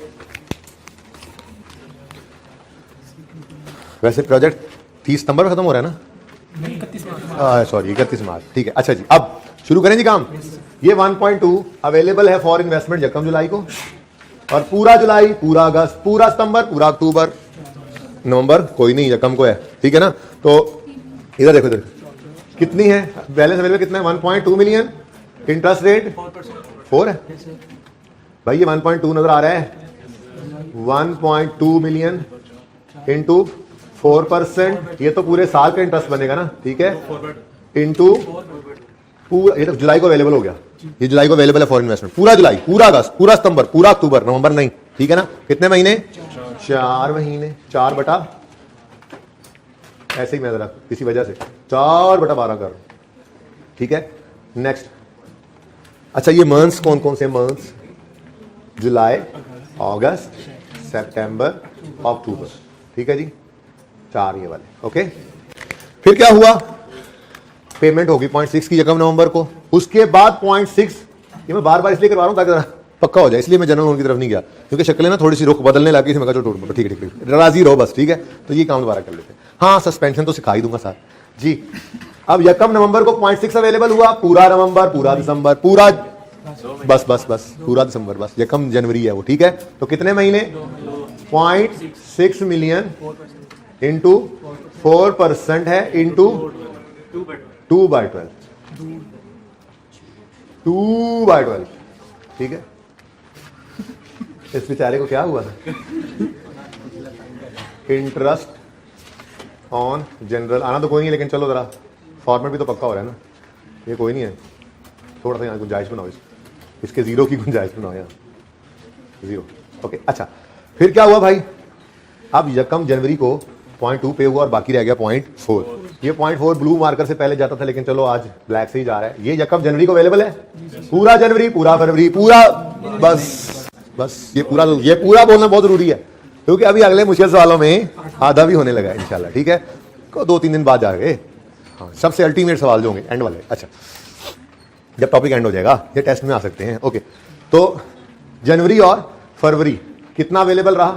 वैसे प्रोजेक्ट 30 सितंबर में खत्म हो रहा है ना, सॉरी 31 मार्च, ठीक है। अच्छा जी, अब शुरू करें जी काम। ये 1.2 अवेलेबल है फॉर इन्वेस्टमेंट यकम जुलाई को, और पूरा जुलाई, पूरा अगस्त, पूरा सितंबर, पूरा अक्टूबर, नवंबर कोई नहीं, यकम को है, ठीक है ना। तो इधर देखो, इधर कितनी है बैलेंस अवेलेबल, कितना है 1.2 मिलियन, इंटरेस्ट रेट 4 है भाई, ये 1.2 नजर आ रहा है, 1.2 मिलियन इंटू 4%, ये तो पूरे साल का इंटरेस्ट बनेगा ना, ठीक है, इंटू पूरा, ये तो जुलाई को अवेलेबल हो गया, ये जुलाई को अवेलेबल है फॉर इन्वेस्टमेंट, पूरा जुलाई, पूरा अगस्त, पूरा सितंबर, पूरा अक्टूबर, नवंबर नहीं, ठीक है ना। कितने महीने, 4 महीने, 4 बटा, ऐसे ही मैं जरा किसी वजह से 4/12 कर, ठीक है। नेक्स्ट, अच्छा ये मंथ्स कौन कौन से मंथ्स, जुलाई, अगस्त, सितंबर, अक्टूबर, ठीक है जी, 4 ये वाले, ओके। फिर क्या हुआ, पेमेंट होगी 0.6 की यकम नवंबर को, उसके बाद 0.6, ये मैं बार बार इसलिए करवा रहा हूं ताकि जरा पक्का हो जाए, इसलिए मैं जनरल लोन की तरफ नहीं गया, क्योंकि शक्लें ना थोड़ी सी रुख बदलने लगी, मैं कहा ठीक है, राजी रहो बस, ठीक है। तो ये काम दोबारा कर लेते हैं, हाँ सस्पेंशन तो सिखा ही दूंगा सर जी। अब यकम नवंबर को 0.6 अवेलेबल हुआ, पूरा नवंबर, पूरा दिसंबर, पूरा बस बस बस पूरा दिसंबर, बस यकम जनवरी है वो, ठीक है। तो कितने महीने, 0.6 मिलियन इंटू 4% है, इंटू 2/12, 2/12, ठीक है। इस बेचारे को क्या हुआ था, इंटरेस्ट ऑन जनरल, आना तो कोई नहीं, लेकिन चलो जरा फॉर्मेट भी तो पक्का हो रहा है ना, ये कोई नहीं है, थोड़ा सा यहाँ गुंजाइश बनाओ, इसके जीरो की गुंजाइश बनाओ यहाँ, 0। ओके, अच्छा फिर क्या हुआ भाई, अब यकम जनवरी को 0.2 पे हुआ और बाकी रह गया 0.4। ये 0.4 ब्लू मार्कर से पहले जाता था, लेकिन चलो आज ब्लैक से ही जा रहा है। ये यकम जनवरी को अवेलेबल है, पूरा जनवरी, पूरा फरवरी, पूरा, बस ये पूरा बोलना बहुत जरूरी है, क्योंकि अभी अगले मुश्किल सवालों में आधा भी होने लगा है इंशाल्लाह। ठीक है, 2-3 दिन बाद जाएंगे। हाँ, सबसे अल्टीमेट सवाल जो होंगे एंड वाले। अच्छा, जब टॉपिक एंड हो जाएगा ये टेस्ट में आ सकते हैं। ओके, तो जनवरी और फरवरी कितना अवेलेबल रहा,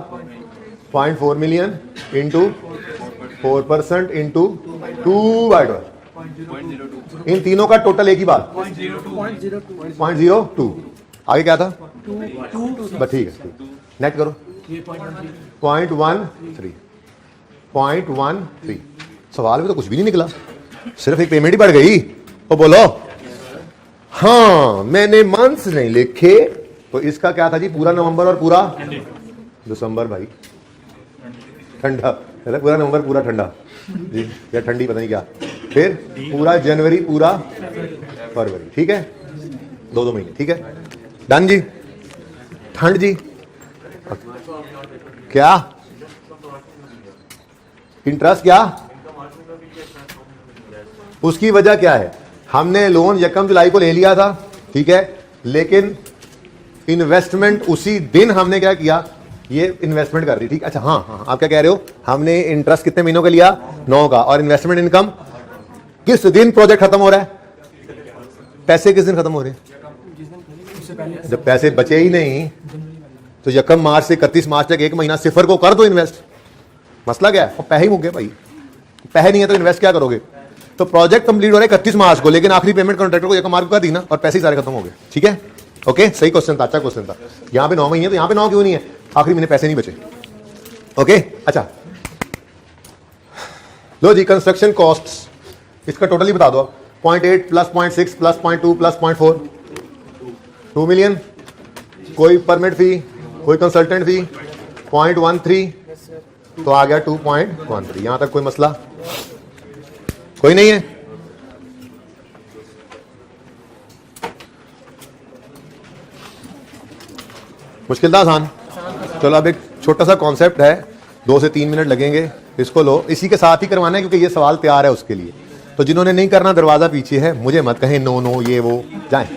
0.4 मिलियन इंटू 4% इंटू 2/12। इन तीनों का टोटल एक ही बात 0.02। आगे क्या था, बस ठीक है, नेट करो 0.13। सवाल में तो कुछ भी नहीं निकला, सिर्फ एक पेमेंट ही बढ़ गई। तो बोलो हाँ, मैंने मंथ्स नहीं लिखे, तो इसका क्या था जी, पूरा नवंबर और पूरा दिसंबर। भाई ठंडा, पूरा नवंबर पूरा ठंडा जी, या ठंडी पता नहीं क्या, फिर पूरा जनवरी, पूरा फरवरी। ठीक है, 2 महीने। ठीक है, डन जी। ठंड जी, क्या इंटरेस्ट, क्या उसकी वजह क्या है, हमने लोन यकम जुलाई को ले लिया था, ठीक है, लेकिन इन्वेस्टमेंट उसी दिन हमने क्या किया, ये इन्वेस्टमेंट कर दी। ठीक, अच्छा हाँ, आप क्या कह रहे हो, हमने इंटरेस्ट कितने महीनों का लिया, 9 का, और इन्वेस्टमेंट इनकम किस दिन प्रोजेक्ट खत्म हो रहा है, पैसे किस दिन खत्म हो रहे हैं, जब पैसे बचे ही नहीं, तो यकम मार्च से 31 मार्च तक 1 महीना सिफर को कर दो इन्वेस्ट। मसला क्या है, और पैसे ही मुक गए भाई, पैसे नहीं है तो इन्वेस्ट क्या करोगे। तो प्रोजेक्ट कंप्लीट हो रहा है 31 मार्च को, लेकिन आखिरी पेमेंट कॉन्ट्रैक्टर को यकम मार्च को कर दी ना, और पैसे ही सारे खत्म हो गए। ठीक है, ओके, सही क्वेश्चन था, अच्छा क्वेश्चन था। यहाँ पे 9 महीने, तो यहाँ पे 9 क्यों नहीं है, आखिरी महीने पैसे नहीं बचे। ओके, अच्छा लो जी, कंस्ट्रक्शन कॉस्ट्स, इसका टोटल ही बता दो। 0.8 प्लस 0.6 प्लस 0.2 प्लस 0.4, 2 मिलियन। कोई परमिट फी, कोई कंसल्टेंट फी 0.13, तो आ गया 2.13। यहां तक कोई मसला कोई नहीं है। मुश्किल था, आसान। चलो अब एक छोटा सा कॉन्सेप्ट है, 2 से 3 मिनट लगेंगे, इसको लो, इसी के साथ ही करवाना है, क्योंकि ये सवाल तैयार है उसके लिए। तो जिन्होंने नहीं करना, दरवाजा पीछे है, मुझे मत कहें नो नो ये वो, जाएं।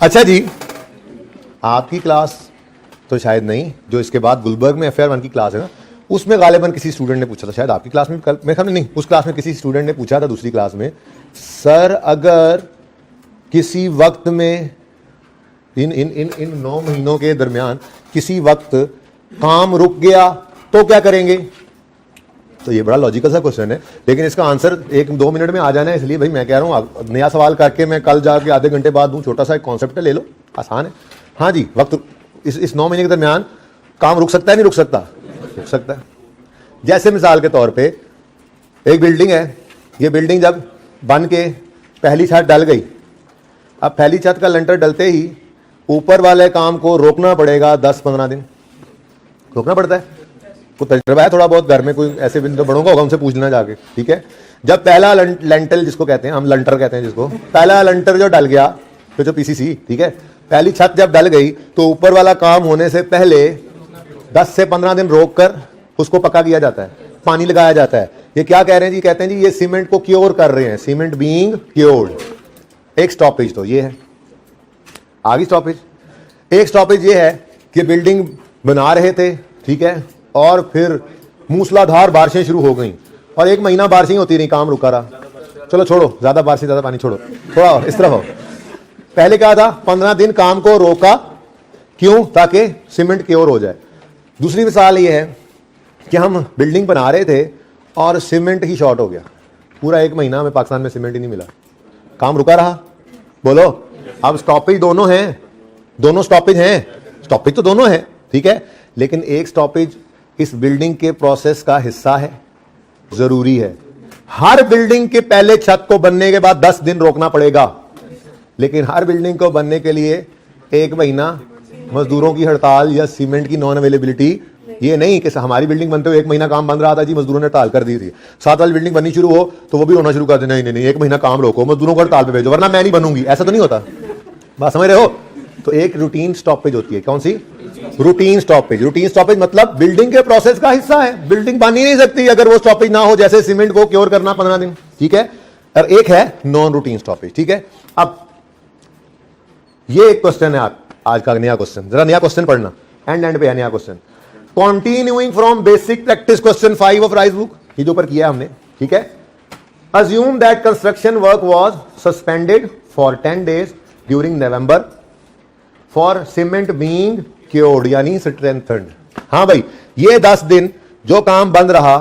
अच्छा जी, आपकी क्लास तो शायद नहीं, जो इसके बाद गुलबर्ग में FR 1 की क्लास है ना, उसमें गालिबन किसी स्टूडेंट ने पूछा था, शायद आपकी क्लास में, मेरे ख्याल में नहीं, उस क्लास में किसी स्टूडेंट ने पूछा था दूसरी क्लास में, सर अगर किसी वक्त में इन 9 महीनों के दरमियान किसी वक्त काम रुक गया तो क्या करेंगे। तो ये बड़ा लॉजिकल सा क्वेश्चन है, लेकिन इसका आंसर 1-2 मिनट में आ जाना है, इसलिए भाई मैं कह रहा हूँ नया सवाल करके मैं कल जाके आधे घंटे बाद दूं, छोटा सा एक कॉन्सेप्ट है, ले लो, आसान है। हाँ जी, वक्त इस 9 महीने के दरमियान काम रुक सकता है, नहीं रुक सकता, रुक सकता है। जैसे मिसाल के तौर पे एक बिल्डिंग है, ये बिल्डिंग जब बन के पहली छत डल गई, अब पहली छत का लंटर डलते ही ऊपर वाले काम को रोकना पड़ेगा 10-15 दिन, रोकना पड़ता है। कोई तजर्बा है थोड़ा बहुत घर में, कोई ऐसे बिंदु बढ़ोगा होगा, उनसे पूछना जाके। ठीक है, जब पहला लेंटल जिसको कहते हैं, हम लंटर कहते हैं जिसको, पहला लंटर जो डल गया, फिर जो PCC, ठीक है, पहली छत जब डल गई तो ऊपर वाला काम होने से पहले 10 से 15 दिन रोक कर उसको पक्का किया जाता है, पानी लगाया जाता है। ये क्या कह रहे हैं जी, कहते हैं जी ये सीमेंट को क्योर कर रहे हैं, सीमेंट बीइंग क्योर्ड। एक स्टॉपेज तो ये है, आगे स्टॉपेज, एक स्टॉपेज ये है कि बिल्डिंग बना रहे थे, ठीक है, और फिर मूसलाधार बारिशें शुरू हो गई और 1 महीना बारिशें होती रही, काम रुका रहा। चलो छोड़ो, ज्यादा बारिश ज्यादा पानी छोड़ो, थोड़ा और इस तरफ हो। पहले क्या था, 15 दिन काम को रोका, क्यों, ताकि सीमेंट क्योर हो जाए। दूसरी मिसाल ये है कि हम बिल्डिंग बना रहे थे और सीमेंट ही शॉर्ट हो गया, पूरा 1 महीना में पाकिस्तान में सीमेंट ही नहीं मिला, काम रुका रहा। बोलो, अब स्टॉपेज दोनों हैं, दोनों स्टॉपेज हैं, स्टॉपेज तो दोनों है, ठीक है, लेकिन एक स्टॉपेज इस बिल्डिंग के प्रोसेस का हिस्सा है, जरूरी है। हर बिल्डिंग के पहले छत को बनने के बाद 10 दिन रोकना पड़ेगा, लेकिन हर बिल्डिंग को बनने के लिए 1 महीना मजदूरों की हड़ताल या सीमेंट की नॉन अवेलेबिलिटी ये नहीं कि हमारी बिल्डिंग बनते हुए 1 महीना काम बंद रहा था जी, मजदूरों ने हड़ताल कर दी थी, 7 वाली बिल्डिंग बननी शुरू हो तो वो भी होना शुरू कर दे, नहीं नहीं नहीं 1 महीना काम रोको, मजदूरों को हड़ताल पे भेजो वरना मैं नहीं बनूंगी, ऐसा तो नहीं होता। बात समझ रहे हो? तो एक रूटीन स्टॉपेज होती है, कौन सी? Routine stoppage. रूटीन स्टॉपेज मतलब बिल्डिंग के प्रोसेस का हिस्सा है, बिल्डिंग बन ही नहीं सकती अगर वो स्टॉपेज ना हो, जैसे सीमेंट को क्योर करना 15 दिन, ठीक है। और एक है नॉन रूटीन स्टॉपेज, ठीक है। अब ये एक क्वेश्चन है आज का नया क्वेश्चन, जरा नया क्वेश्चन पढ़ना, एंड पे है नया question. Continuing from basic practice question 5 of rise book, ये जो ऊपर किया हमने, ठीक है। Assume that construction work was suspended for 10 days during November for cement being cured यानी स्ट्रेंथन्ड। हाँ भाई, ये 10 दिन जो काम बंद रहा,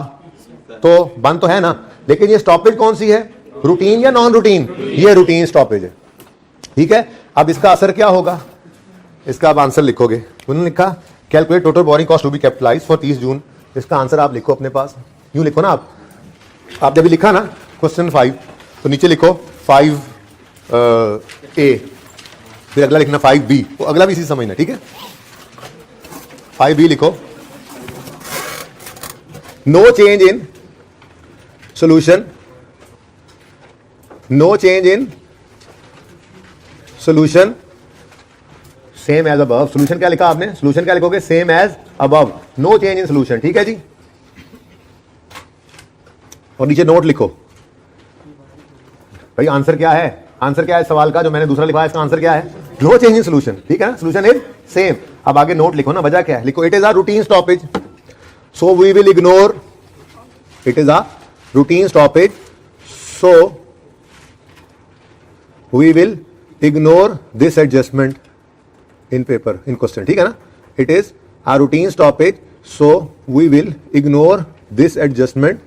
तो बंद तो है ना, लेकिन ये स्टॉपेज कौन सी है? रूटीन या नॉन रूटीन? ये रूटीन स्टॉपेज है, ठीक है। अब इसका असर क्या होगा, इसका आप आंसर लिखोगे। उन्होंने लिखा calculate total borrowing cost to be capitalize for 30 June. इसका आंसर आप लिखो अपने पास, यूं लिखो ना आप जब लिखा ना क्वेश्चन 5 तो नीचे लिखो 5A, फिर अगला लिखना 5B, वो अगला भी इसी समझना, ठीक है। 5B लिखो, no change in solution, no change in solution same as above. Solution क्या लिखा आपने? सोल्यूशन क्या लिखोगे? Same as above, no change in solution, ठीक है जी। और नीचे नोट लिखो भाई आंसर क्या है, आंसर क्या है सवाल का जो मैंने दूसरा लिखा है, इसका आंसर क्या है? नो चेंज इन सोल्यूशन, ठीक है ना, सोल्यूशन इज सेम। अब आगे नोट लिखो ना, वजह क्या है, लिखो it is a routine stoppage so we will ignore, it is a routine stoppage so we will ignore this adjustment in paper in question, ठीक है ना। It is a routine stoppage so we will ignore this adjustment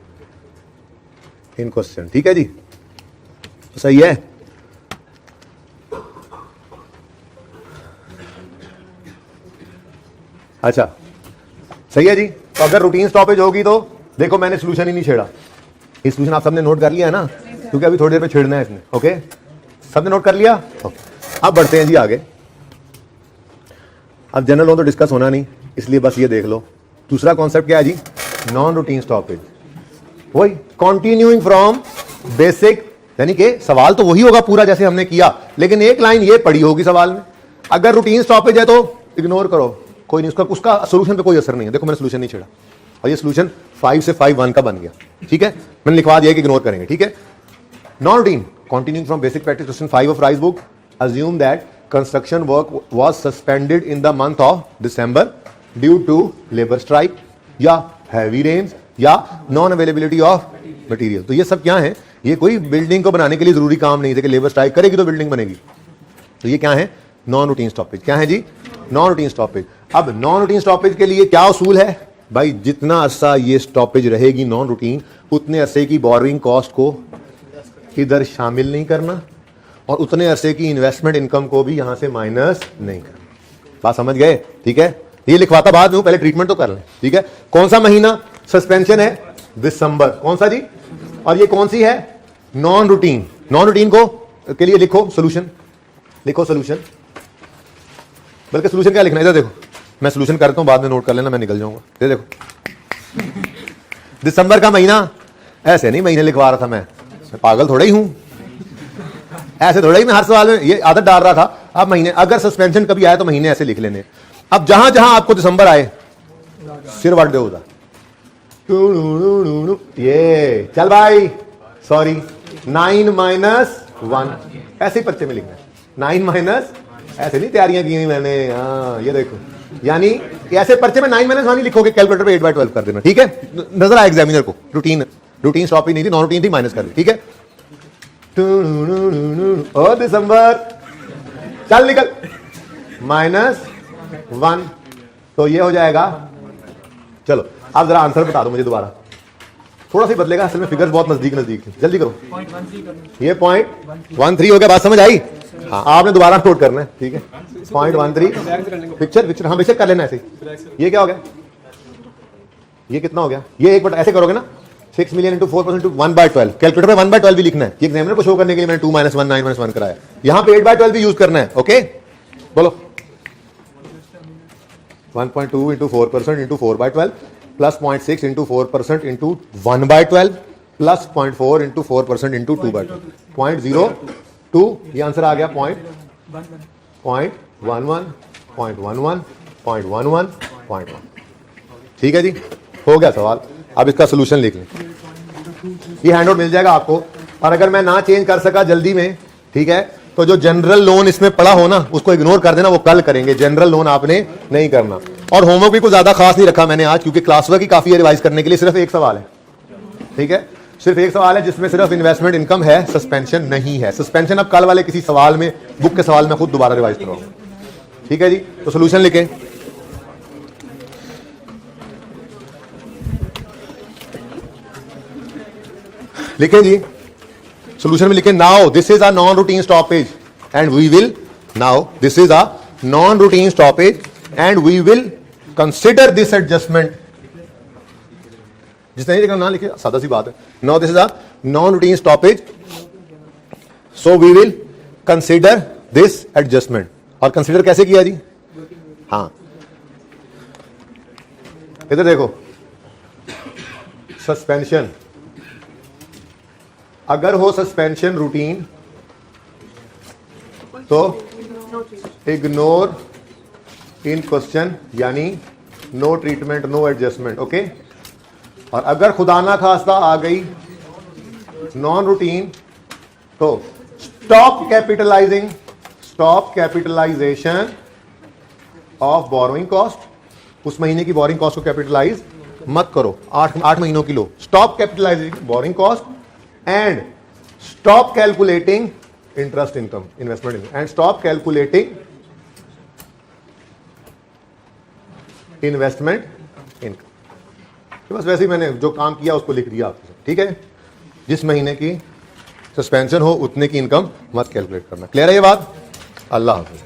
in question, ठीक है जी। तो सही है। अच्छा सही है जी। तो अगर रूटीन स्टॉपेज होगी तो देखो मैंने सोल्यूशन ही नहीं छेड़ा, ये सोल्यूशन आप सबने नोट कर लिया है ना, क्योंकि अभी थोड़ी देर पे छेड़ना है इसमें, ओके। सबने नोट कर लिया? अब बढ़ते हैं जी आगे। अब जनरल लोन तो डिस्कस होना नहीं, इसलिए बस ये देख लो। दूसरा कॉन्सेप्ट क्या है जी? Non routine stoppage. वही कंटिन्यूइंग फ्रॉम बेसिक, यानी कि सवाल तो वही होगा पूरा जैसे हमने किया, लेकिन एक लाइन ये पड़ी होगी सवाल में। अगर रूटीन स्टॉपेज है तो इग्नोर करो, कोई नहीं, उसका सोल्यूशन पे कोई असर नहीं है। देखो मैंने सोल्यूशन नहीं छेड़ा और ये सोल्यूशन 5 से 5(1) का बन गया, ठीक है। मैंने लिखवा दिया कि इग्नोर करेंगे, ठीक है। Non routine continuing from basic practice question 5 of rise book, assume that construction work was suspended in the month of December due to labour strike या हैवी रेन्स या नॉन अवेलेबिलिटी ऑफ मटेरियल। तो ये सब क्या है? ये कोई building को बनाने के लिए जरूरी काम नहीं है कि लेबर स्ट्राइक करेगी तो बिल्डिंग बनेगी। तो ये क्या है? Non routine stoppage. क्या है जी? Non routine stoppage. अब नॉन रूटीन स्टॉपेज के लिए क्या उसूल है भाई? जितना अरसा ये स्टॉपेज रहेगी नॉन रूटीन, उतने अरसे की बोरिंग कॉस्ट को इधर शामिल नहीं करना और उतने अरसे की इन्वेस्टमेंट इनकम को भी यहां से माइनस नहीं करना। बात समझ गए? ठीक है। ये लिखवाता बाद में, पहले ट्रीटमेंट तो कर लें, ठीक है। कौन सा महीना सस्पेंशन है? दिसंबर। कौन सा जी? और ये कौन सी है? Non routine. नॉन रूटीन को के लिए लिखो सोल्यूशन, लिखो सोल्यूशन। बल्कि सोल्यूशन क्या लिखना है, इधर देखो, मैं सोल्यूशन करता हूं, बाद में नोट कर लेना, मैं निकल जाऊंगा। ये देखो दिसंबर का महीना, ऐसे नहीं महीने लिखवा रहा था मैं पागल थोड़ा ही हूं, ऐसे थोड़ा ही मैं हर सवाल में ये आदत डाल रहा था। अब महीने, अगर सस्पेंशन कभी आए तो महीने ऐसे लिख लेने। अब जहां जहां आपको दिसंबर आए सिर वाट दे होगा, ये चल भाई सॉरी 9-1 ऐसे ही पर्चे में लिखना है। 9- ऐसे नहीं तैयारियां की मैंने, हाँ ये देखो, यानी ऐसे पर्चे में 9-1 ही लिखोगे, कैलकुलेटर पे 8/12 कर देना, ठीक है। नजर आया एग्जामिनर को, रूटीन स्टॉप ही नहीं थी, नॉन रूटीन थी, माइनस कर दी, ठीक है। ओ दिसंबर चल निकल, -1, तो ये हो जाएगा। चलो अब जरा आंसर बता दो मुझे दोबारा, थोड़ा सा बदलेगा, असल में फिगर्स बहुत नजदीक थे, जल्दी करो। ये 0.13 हो गया, बात समझ आई? हाँ आपने दोबारा नोट करना है, ठीक है। 0.13 पिक्चर, हाँ पिक्चर कर लेना ऐसे। ये क्या हो गया? ये कितना हो गया? ये एक ऐसे करोगे ना, 6 million into 4% to 1/12। कैलकुलेटर पे 1/12 भी लिखना है, ये एग्जामिनर को शो करने के लिए मैंने 2-1 9-1 कराया। यहां पे 8/12 भी यूज करना है, ओके। बोलो 1.2 into 4% into 4/12 plus 0.6 into 4% into 1/12 plus 0.4 into 4% into 2/12 0.02 ये आंसर आ गया 0.11 0.11 ठीक है जी, हो गया सवाल। अब इसका सोल्यूशन लिख लें, ये हैंडआउट मिल जाएगा आपको। और अगर मैं ना चेंज कर सका जल्दी में, ठीक है, तो जो जनरल लोन इसमें पड़ा हो ना उसको इग्नोर कर देना, वो कल करेंगे। जनरल लोन आपने नहीं करना। और होमवर्क भी कुछ ज्यादा खास नहीं रखा मैंने आज, क्योंकि क्लास वर्क ही काफी है रिवाइज करने के लिए। सिर्फ एक सवाल है, ठीक है, सिर्फ एक सवाल है जिसमें सिर्फ इन्वेस्टमेंट इनकम है, सस्पेंशन नहीं है। सस्पेंशन अब कल वाले किसी सवाल में, बुक के सवाल में खुद दोबारा रिवाइज करो, ठीक है जी। तो सोल्यूशन लिखें, लिखें जी, सोल्यूशन में लिखें, now this is a non routine stoppage and we will, now this is a non routine stoppage and we will consider this adjustment. जिसने नहीं लिखा ना लिखे, सादा सी बात है। Now this is a non routine stoppage, so we will consider this adjustment. और कंसिडर कैसे किया जी? हाँ, इधर देखो, सस्पेंशन, अगर हो सस्पेंशन रूटीन तो इग्नोर इन क्वेश्चन, यानी no treatment no adjustment, okay. और अगर खुदा ना खास्ता आ गई नॉन रूटीन तो stop capitalization of borrowing cost. उस महीने की बोरिंग कॉस्ट को कैपिटलाइज मत करो, 8 महीनों की लो। Stop capitalizing borrowing cost and stop calculating interest income, investment income, and stop calculating investment income। तो बस वैसे ही मैंने जो काम किया उसको लिख दिया आपको, ठीक है। जिस महीने की सस्पेंशन हो उतने की इनकम मत कैलकुलेट करना। क्लियर है ये बात? अल्लाह हाफ़िज़।